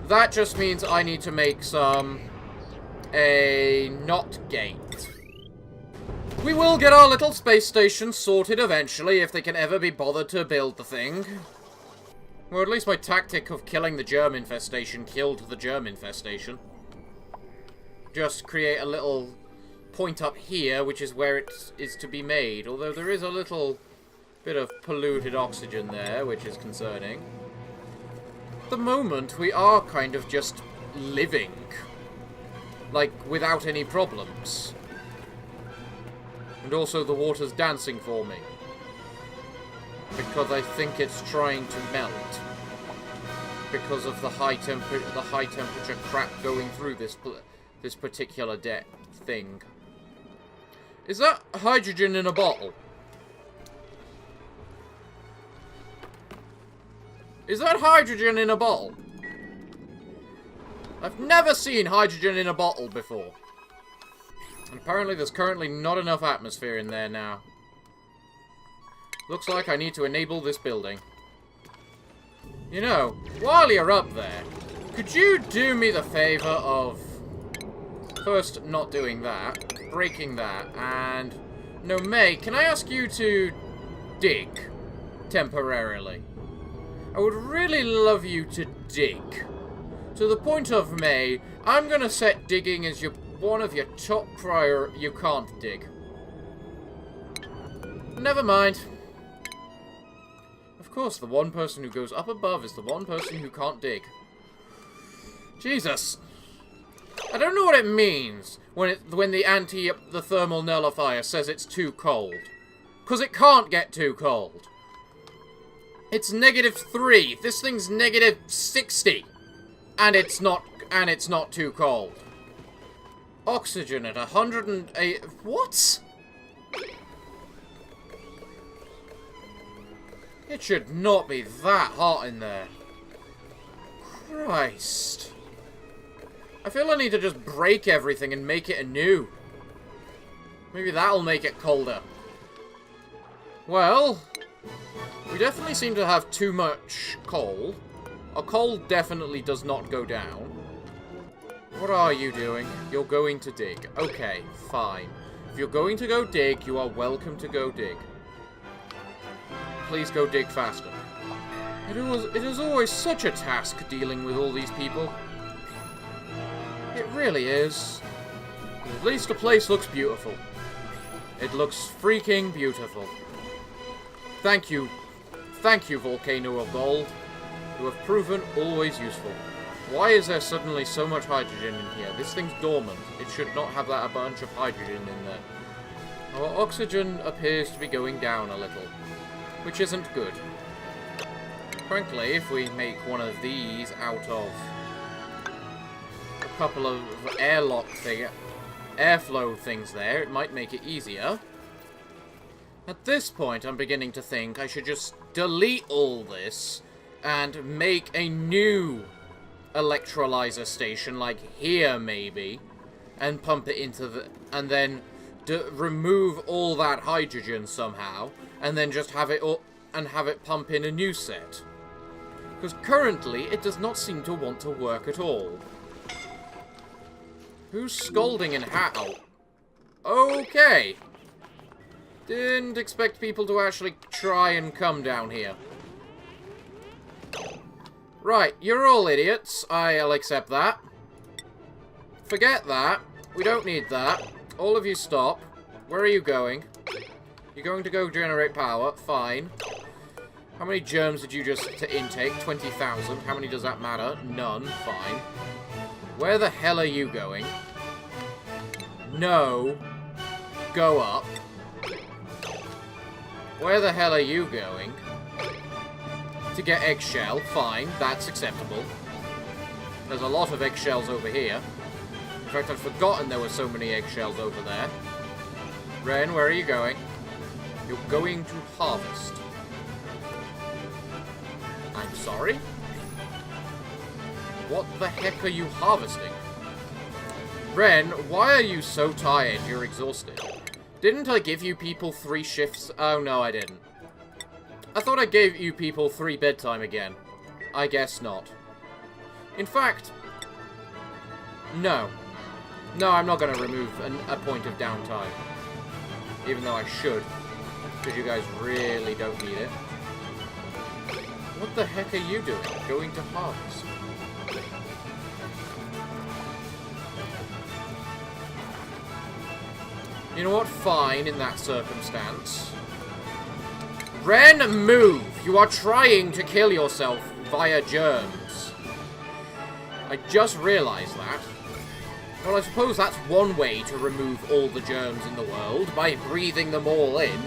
That just means I need to make a not gate. We will get our little space station sorted eventually, if they can ever be bothered to build the thing. Or at least my tactic of killing the germ infestation killed the germ infestation. Just create a little point up here, which is where it is to be made. Although there is a little bit of polluted oxygen there, which is concerning. At the moment, we are kind of just living. Like, without any problems. And also the water's dancing for me. Because I think it's trying to melt. Because of the high temperature crap going through this particular thing. Is that hydrogen in a bottle? Is that hydrogen in a bottle? I've never seen hydrogen in a bottle before. And apparently there's currently not enough atmosphere in there now. Looks like I need to enable this building. You know, while you're up there, could you do me the favor of first not doing that, breaking that, and... No, May, can I ask you to dig temporarily? I would really love you to dig. To the point of, May, I'm gonna set digging as one of your top you can't dig. Never mind. Of course, the one person who goes up above is the one person who can't dig. Jesus. I don't know what it means when the thermal nullifier says it's too cold. 'Cause it can't get too cold. It's -3. This thing's -60. And it's not too cold. Oxygen at 108. What? It should not be that hot in there. Christ. I feel I need to just break everything and make it anew. Maybe that'll make it colder. Well, we definitely seem to have too much coal. Our coal definitely does not go down. What are you doing? You're going to dig. Okay, fine. If you're going to go dig, you are welcome to go dig. Please go dig faster. It is always such a task dealing with all these people. It really is. At least the place looks beautiful. It looks freaking beautiful. Thank you. Thank you, Volcano of Gold. You have proven always useful. Why is there suddenly so much hydrogen in here? This thing's dormant. It should not have a bunch of hydrogen in there. Our oxygen appears to be going down a little, which isn't good. Frankly, if we make one of these out of a couple of airflow things there, it might make it easier. At this point, I'm beginning to think I should just delete all this and make a new electrolyzer station, like here maybe, and pump it into and then remove all that hydrogen somehow, and then just have it pump in a new set. Because currently, it does not seem to want to work at all. Who's scolding and how? Okay. Didn't expect people to actually try and come down here. Right, you're all idiots. I'll accept that. Forget that. We don't need that. All of you stop. Where are you going? You're going to go generate power. Fine. How many germs did you just intake? 20,000. How many does that matter? None. Fine. Where the hell are you going? No. Go up. Where the hell are you going? To get eggshell. Fine. That's acceptable. There's a lot of eggshells over here. In fact, I'd forgotten there were so many eggshells over there. Ren, where are you going? You're going to harvest. I'm sorry? What the heck are you harvesting? Ren, why are you so tired? You're exhausted. Didn't I give you people 3 shifts? Oh, no, I didn't. I thought I gave you people 3 bedtime again. I guess not. In fact, no. No, I'm not going to remove a point of downtime. Even though I should. Because you guys really don't need it. What the heck are you doing? Going to harvest. You know what? Fine in that circumstance. Ren, move! You are trying to kill yourself via germs. I just realised that. Well, I suppose that's one way to remove all the germs in the world, by breathing them all in.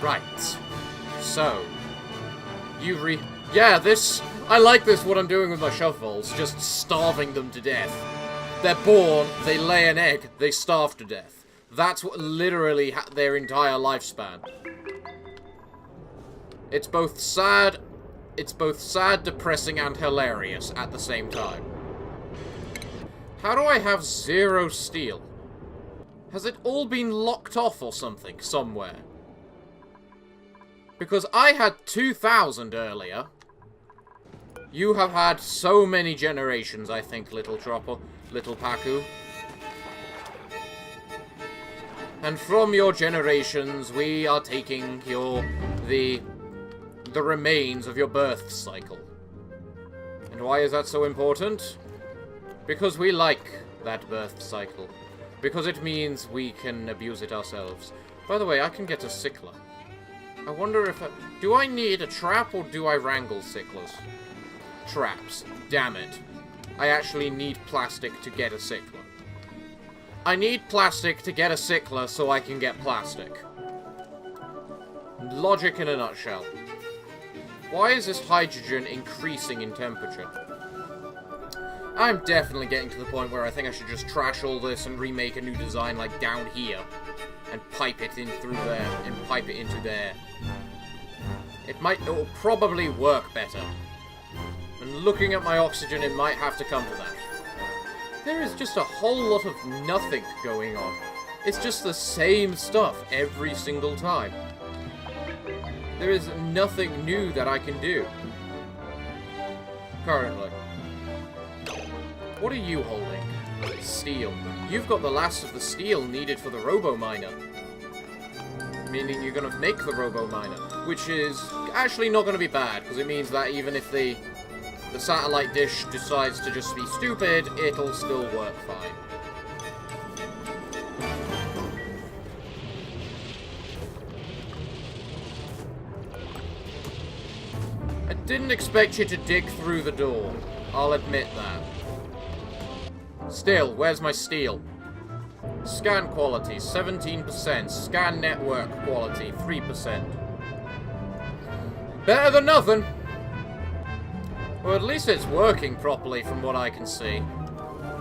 Right. So. Yeah, this... I like this, what I'm doing with my shovels. Just starving them to death. They're born, they lay an egg, they starve to death. That's what literally their entire lifespan. It's both sad, depressing, and hilarious at the same time. How do I have 0 steel? Has it all been locked off or something, somewhere? Because I had 2,000 earlier. You have had so many generations, I think, little Paku. And from your generations, we are taking the remains of your birth cycle. And why is that so important? Because we like that birth cycle. Because it means we can abuse it ourselves. By the way, I can get a sickler. I wonder if do I need a trap or do I wrangle sicklers? Traps. Damn it. I actually need plastic to get a sickler. I need plastic to get a sickler so I can get plastic. Logic in a nutshell. Why is this hydrogen increasing in temperature? I'm definitely getting to the point where I think I should just trash all this and remake a new design like down here. And pipe it in through there. And pipe it into there. It will probably work better. And looking at my oxygen, it might have to come to that. There is just a whole lot of nothing going on. It's just the same stuff every single time. There is nothing new that I can do. Currently. What are you holding? Steel. You've got the last of the steel needed for the robo-miner. Meaning you're going to make the robo-miner. Which is actually not going to be bad, because it means that even if the satellite dish decides to just be stupid, it'll still work fine. I didn't expect you to dig through the door. I'll admit that. Still, where's my steel? Scan quality, 17%. Scan network quality, 3%. Better than nothing. Well, at least it's working properly from what I can see.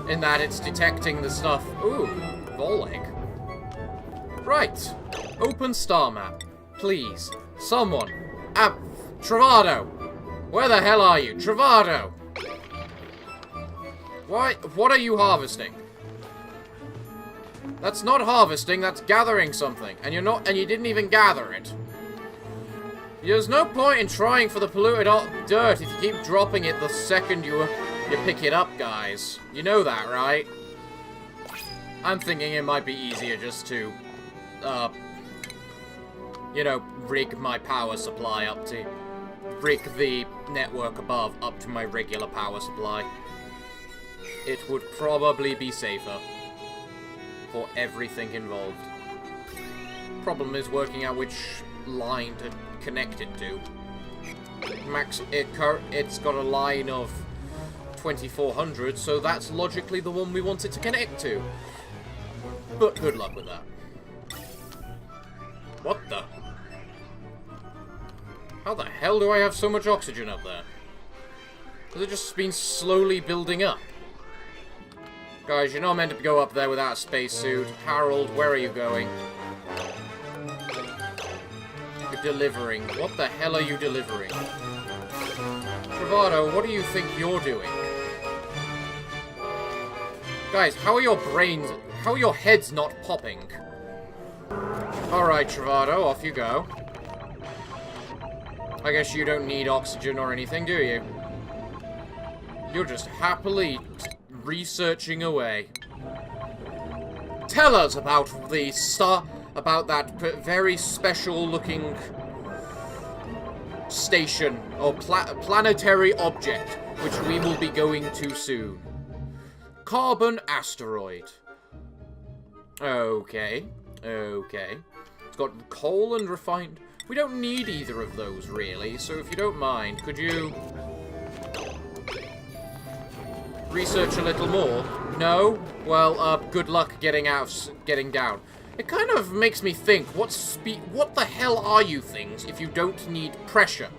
In that it's detecting the stuff. Ooh, Voleg. Right. Open star map. Please. Someone. Travado. Where the hell are you? Travado. Why? What are you harvesting? That's not harvesting, that's gathering something. And you didn't even gather it. There's no point in trying for the polluted dirt if you keep dropping it the second you pick it up, guys. You know that, right? I'm thinking it might be easier just to, you know, rig my power supply up to... rig the network above up to my regular power supply. It would probably be safer for everything involved. Problem is working out which line to connect it to. It's got a line of 2400, so that's logically the one we want it to connect to. But good luck with that. What the? How the hell do I have so much oxygen up there? Has it just been slowly building up? Guys, you're not meant to go up there without a spacesuit. Harold, where are you going? You're delivering. What the hell are you delivering? Travado, what do you think you're doing? Guys, how are your heads not popping? Alright, Travado, off you go. I guess you don't need oxygen or anything, do you? You're just happily researching away. Tell us about that very special-looking station, or planetary object, which we will be going to soon. Carbon asteroid. Okay. Okay. It's got coal and refined... We don't need either of those, really. So if you don't mind, could you... research a little more? No? Well, good luck getting down. It kind of makes me think, what the hell are you things if you don't need pressure?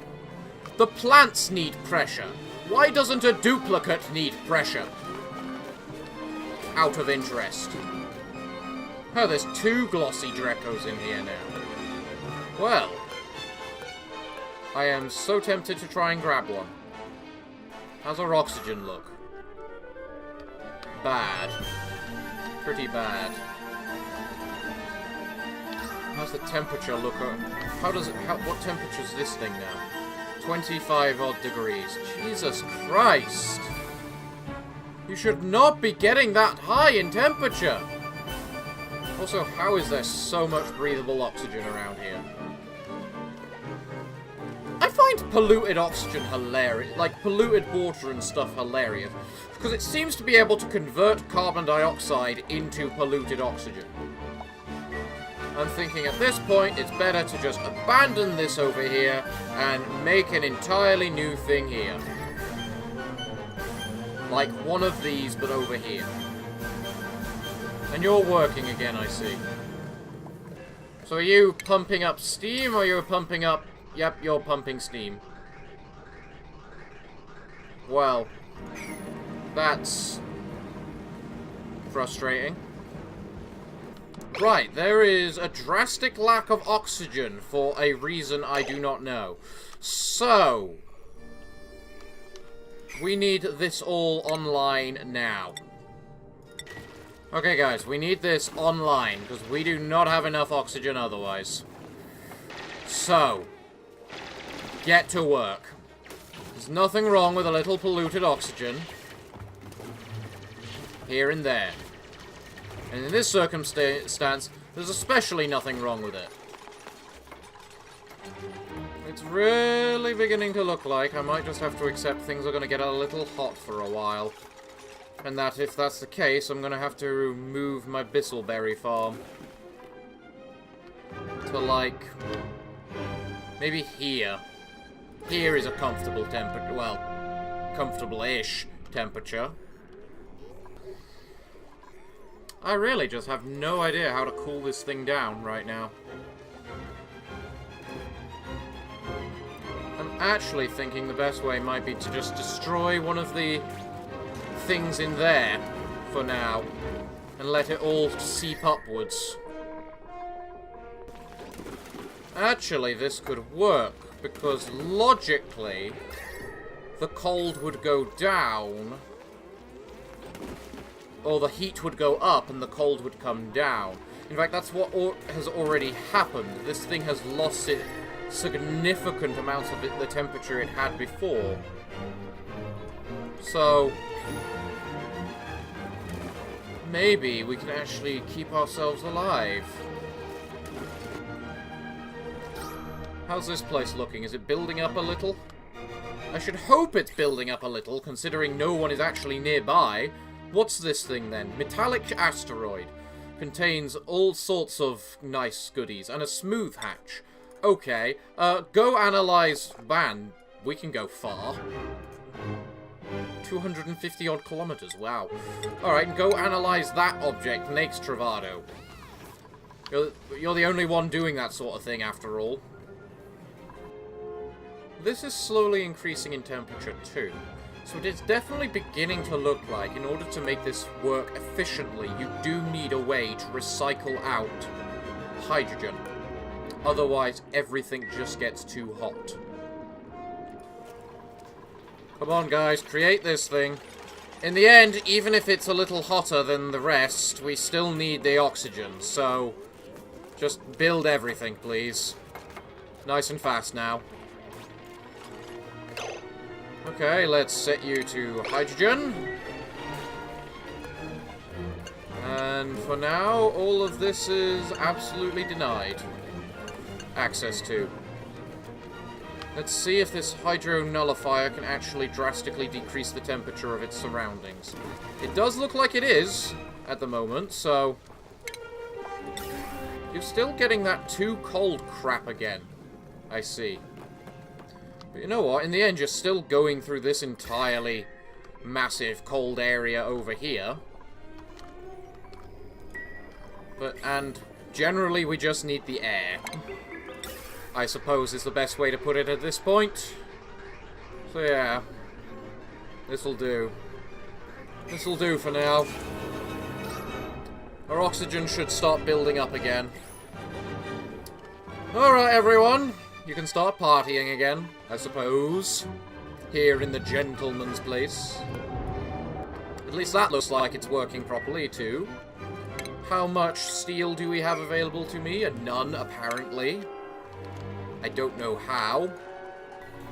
The plants need pressure. Why doesn't a duplicate need pressure? Out of interest. Oh, there's 2 glossy Drecos in here now. Well, I am so tempted to try and grab one. How's our oxygen look? Bad. Pretty bad. How's the temperature look? What temperature is this thing now? 25 odd degrees. Jesus Christ! You should not be getting that high in temperature! Also, how is there so much breathable oxygen around here? I find polluted oxygen hilarious, like polluted water and stuff hilarious, because it seems to be able to convert carbon dioxide into polluted oxygen. I'm thinking at this point it's better to just abandon this over here and make an entirely new thing here. Like one of these, but over here. And you're working again, I see. So are you pumping up steam, or you're pumping up... Yep, you're pumping steam. Well, that's frustrating. Right, there is a drastic lack of oxygen for a reason I do not know. So, we need this all online now. Okay, guys, we need this online, because we do not have enough oxygen otherwise. So, get to work. There's nothing wrong with a little polluted oxygen. Here and there. And in this circumstance, there's especially nothing wrong with it. It's really beginning to look like I might just have to accept things are going to get a little hot for a while. And that if that's the case, I'm going to have to move my Bristleberry farm. To, like, maybe here. Here is a comfortable temperature. Well, comfortable-ish temperature. I really just have no idea how to cool this thing down right now. I'm actually thinking the best way might be to just destroy one of the things in there for now and let it all seep upwards. Actually, this could work because logically the cold would go down, or the heat would go up and the cold would come down. In fact, that's what has already happened. This thing has lost significant amounts of the temperature it had before. So, maybe we can actually keep ourselves alive. How's this place looking? Is it building up a little? I should hope it's building up a little, considering no one is actually nearby. What's this thing, then? Metallic asteroid. Contains all sorts of nice goodies. And a smooth hatch. Okay. Go analyze... Man, we can go far. 250 odd kilometers. Wow. Alright, go analyze that object next, Travado. You're the only one doing that sort of thing, after all. This is slowly increasing in temperature, too. So it is definitely beginning to look like, in order to make this work efficiently, you do need a way to recycle out hydrogen. Otherwise, everything just gets too hot. Come on, guys, create this thing. In the end, even if it's a little hotter than the rest, we still need the oxygen, so just build everything, please. Nice and fast now. Okay, let's set you to hydrogen. And for now, all of this is absolutely denied access to. Let's see if this hydro-nullifier can actually drastically decrease the temperature of its surroundings. It does look like it is, at the moment, so You're still getting that too cold crap again. I see. But you know what? In the end, you're still going through this entirely massive cold area over here. And generally, we just need the air. I suppose is the best way to put it at this point. So yeah. This'll do. This'll do for now. Our oxygen should start building up again. Alright, everyone. You can start partying again, I suppose. Here in the gentleman's place. At least that looks like it's working properly, too. How much steel do we have available to me? None, apparently. I don't know how.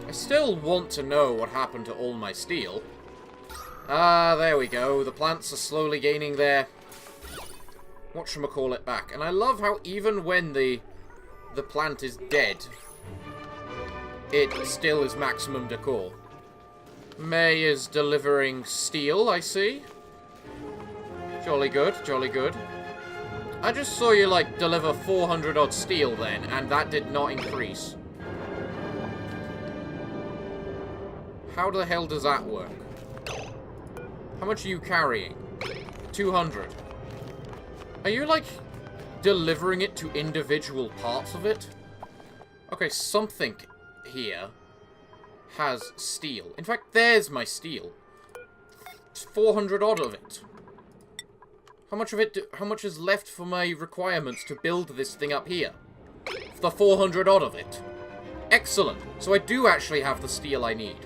I still want to know what happened to all my steel. Ah, there we go. The plants are slowly gaining their whatchamacallit back. And I love how even when the plant is dead, it still is maximum decor. May is delivering steel, I see. Jolly good, jolly good. I just saw you, like, deliver 400 odd steel then, and that did not increase. How the hell does that work? How much are you carrying? 200. Are you, like, delivering it to individual parts of it? Okay, something here has steel. In fact, there's my steel. It's 400 odd of it. How much of it? How much is left for my requirements to build this thing up here? The 400 odd of it. Excellent. So I do actually have the steel I need.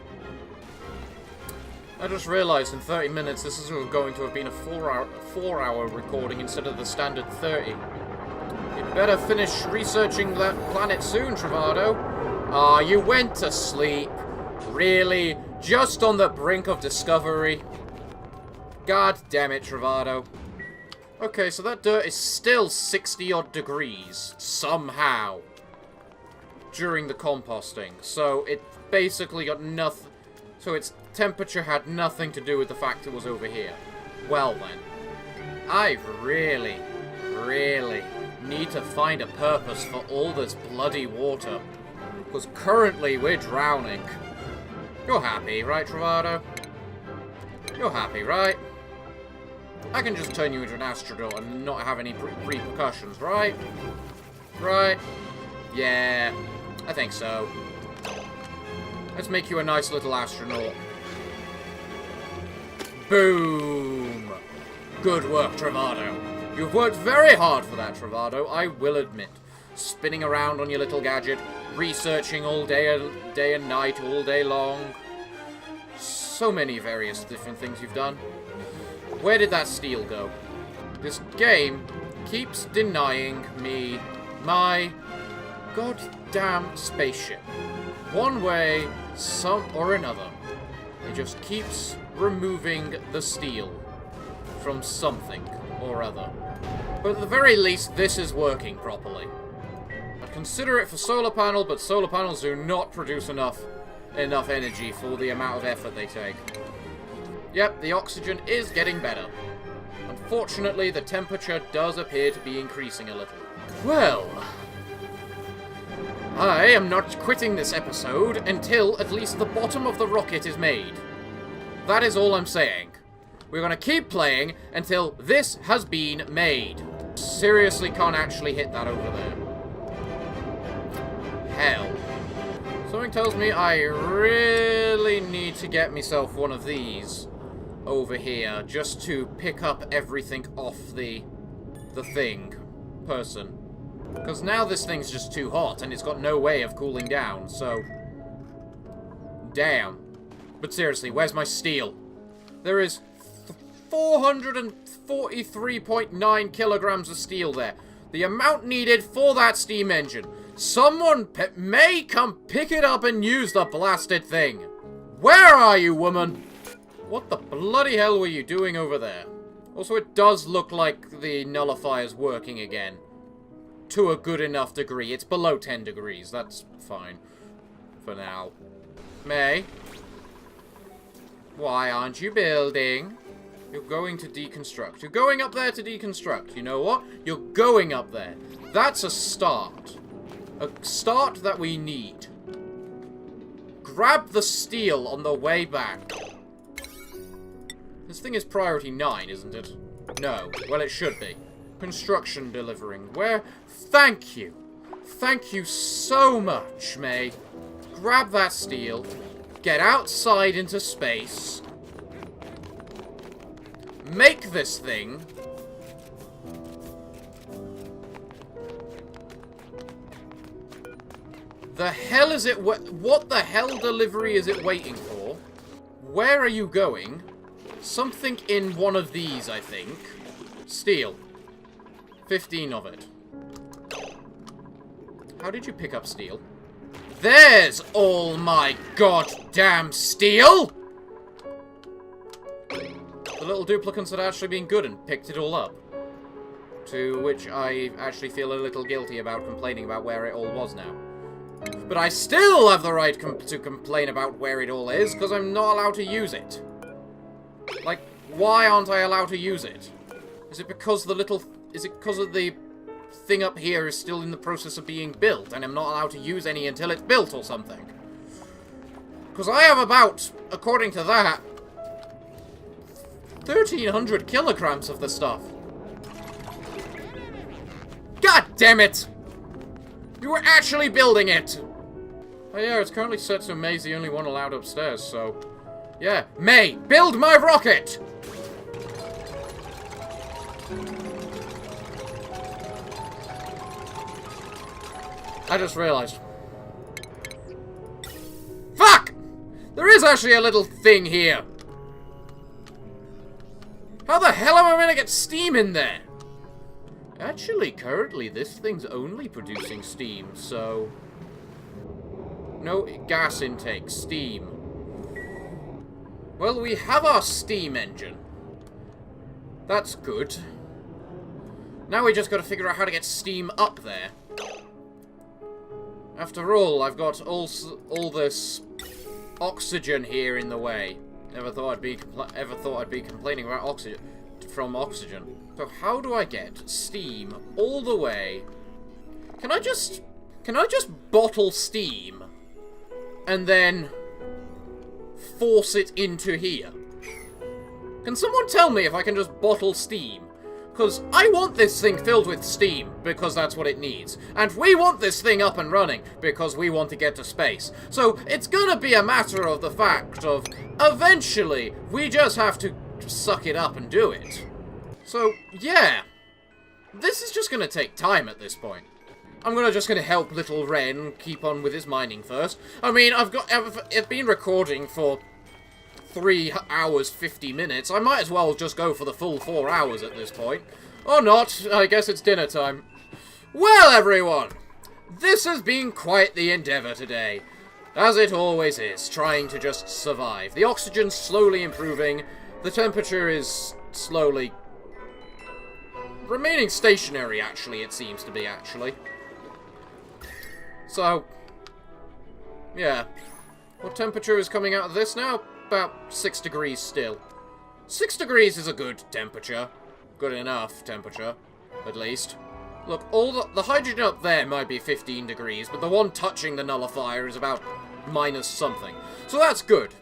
I just realized in 30 minutes this is going to have been a 4-hour recording instead of the standard 30. You'd better finish researching that planet soon, Travado. Ah, you went to sleep. Really? Just on the brink of discovery? God damn it, Travado. Okay, so that dirt is still 60-odd degrees, somehow, during the composting. So it basically got nothing. So its temperature had nothing to do with the fact it was over here. Well then, I really, really need to find a purpose for all this bloody water. Because currently we're drowning. You're happy, right, Travado? You're happy, right? I can just turn you into an astronaut and not have any repercussions, right? Right? Yeah, I think so. Let's make you a nice little astronaut. Boom! Good work, Travado. You've worked very hard for that, Travado, I will admit. Spinning around on your little gadget, researching all day and night, all day long. So many various different things you've done. Where did that steel go? This game keeps denying me my goddamn spaceship. One way, some or another. It just keeps removing the steel from something or other. But at the very least, this is working properly. I'd consider it for solar panel, but solar panels do not produce enough energy for the amount of effort they take. Yep, the oxygen is getting better. Unfortunately, the temperature does appear to be increasing a little. Well, I am not quitting this episode until at least the bottom of the rocket is made. That is all I'm saying. We're going to keep playing until this has been made. Seriously can't actually hit that over there. Hell. Something tells me I really need to get myself one of these over here just to pick up everything off the person. Because now this thing's just too hot and it's got no way of cooling down, so damn. But seriously, where's my steel? There is 443.9 kilograms of steel there. The amount needed for that steam engine. Someone may come pick it up and use the blasted thing. Where are you, woman? What the bloody hell were you doing over there? Also, it does look like the nullifier's working again. To a good enough degree. It's below 10 degrees. That's fine. For now. May? Why aren't you building? You're going to deconstruct. You're going up there to deconstruct. You know what? You're going up there. That's a start. A start that we need. Grab the steel on the way back. This thing is priority 9, isn't it? No. Well, it should be. Construction delivering. Where? Thank you. Thank you so much, May. Grab that steel. Get outside into space. Make this thing. The hell is it? What the hell delivery is it waiting for? Where are you going? Something in one of these, I think. Steel. 15 of it. How did you pick up steel? There's all my goddamn steel! The little duplicants had actually been good and picked it all up. To which I actually feel a little guilty about complaining about where it all was now. But I still have the right to complain about where it all is, because I'm not allowed to use it. Like, why aren't I allowed to use it? Is it because the little... Is it because of the thing up here is still in the process of being built, and I'm not allowed to use any until it's built or something? Because I have about, according to that, 1,300 kilograms of the stuff. God damn it! You were actually building it! Oh yeah, it's currently set so May's the only one allowed upstairs, so... Yeah, May, build my rocket! I just realized. Fuck! There is actually a little thing here. How the hell am I going to get steam in there? Actually, currently, this thing's only producing steam, so... No gas intake, steam. Well, we have our steam engine. That's good. Now we just got to figure out how to get steam up there. After all, I've got all this oxygen here in the way. Never thought I'd be complaining about oxygen from oxygen. So how do I get steam all the way? Can I just bottle steam and then force it into here? Can someone tell me if I can just bottle steam? Because I want this thing filled with steam, because that's what it needs. And we want this thing up and running, because we want to get to space. So it's gonna be a matter of the fact of, eventually, we just have to suck it up and do it. So, yeah. This is just gonna take time at this point. I'm just gonna help little Ren keep on with his mining first. I mean, I've been recording for 3 hours, 50 minutes. I might as well just go for the full 4 hours at this point. Or not. I guess it's dinner time. Well, everyone, this has been quite the endeavor today. As it always is, trying to just survive. The oxygen's slowly improving. The temperature is slowly remaining stationary, actually, it seems to be, actually. So, yeah. What temperature is coming out of this now? About 6 degrees still. 6 degrees is a good temperature. Good enough temperature, at least. Look, all the hydrogen up there might be 15 degrees, but the one touching the nullifier is about minus something. So that's good.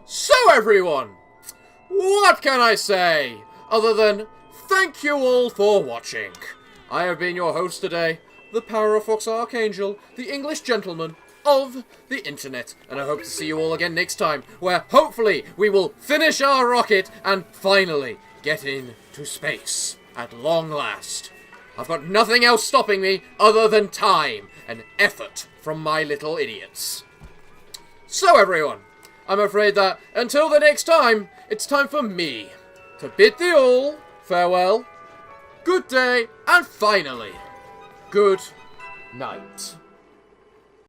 So everyone, what can I say other than thank you all for watching. I have been your host today, the Parafox Archangel, the English gentleman of the internet, and I hope to see you all again next time, where hopefully we will finish our rocket and finally get into space at long last. I've got nothing else stopping me other than time and effort from my little idiots. So everyone, I'm afraid that until the next time, it's time for me to bid thee all farewell, good day, and finally, good night.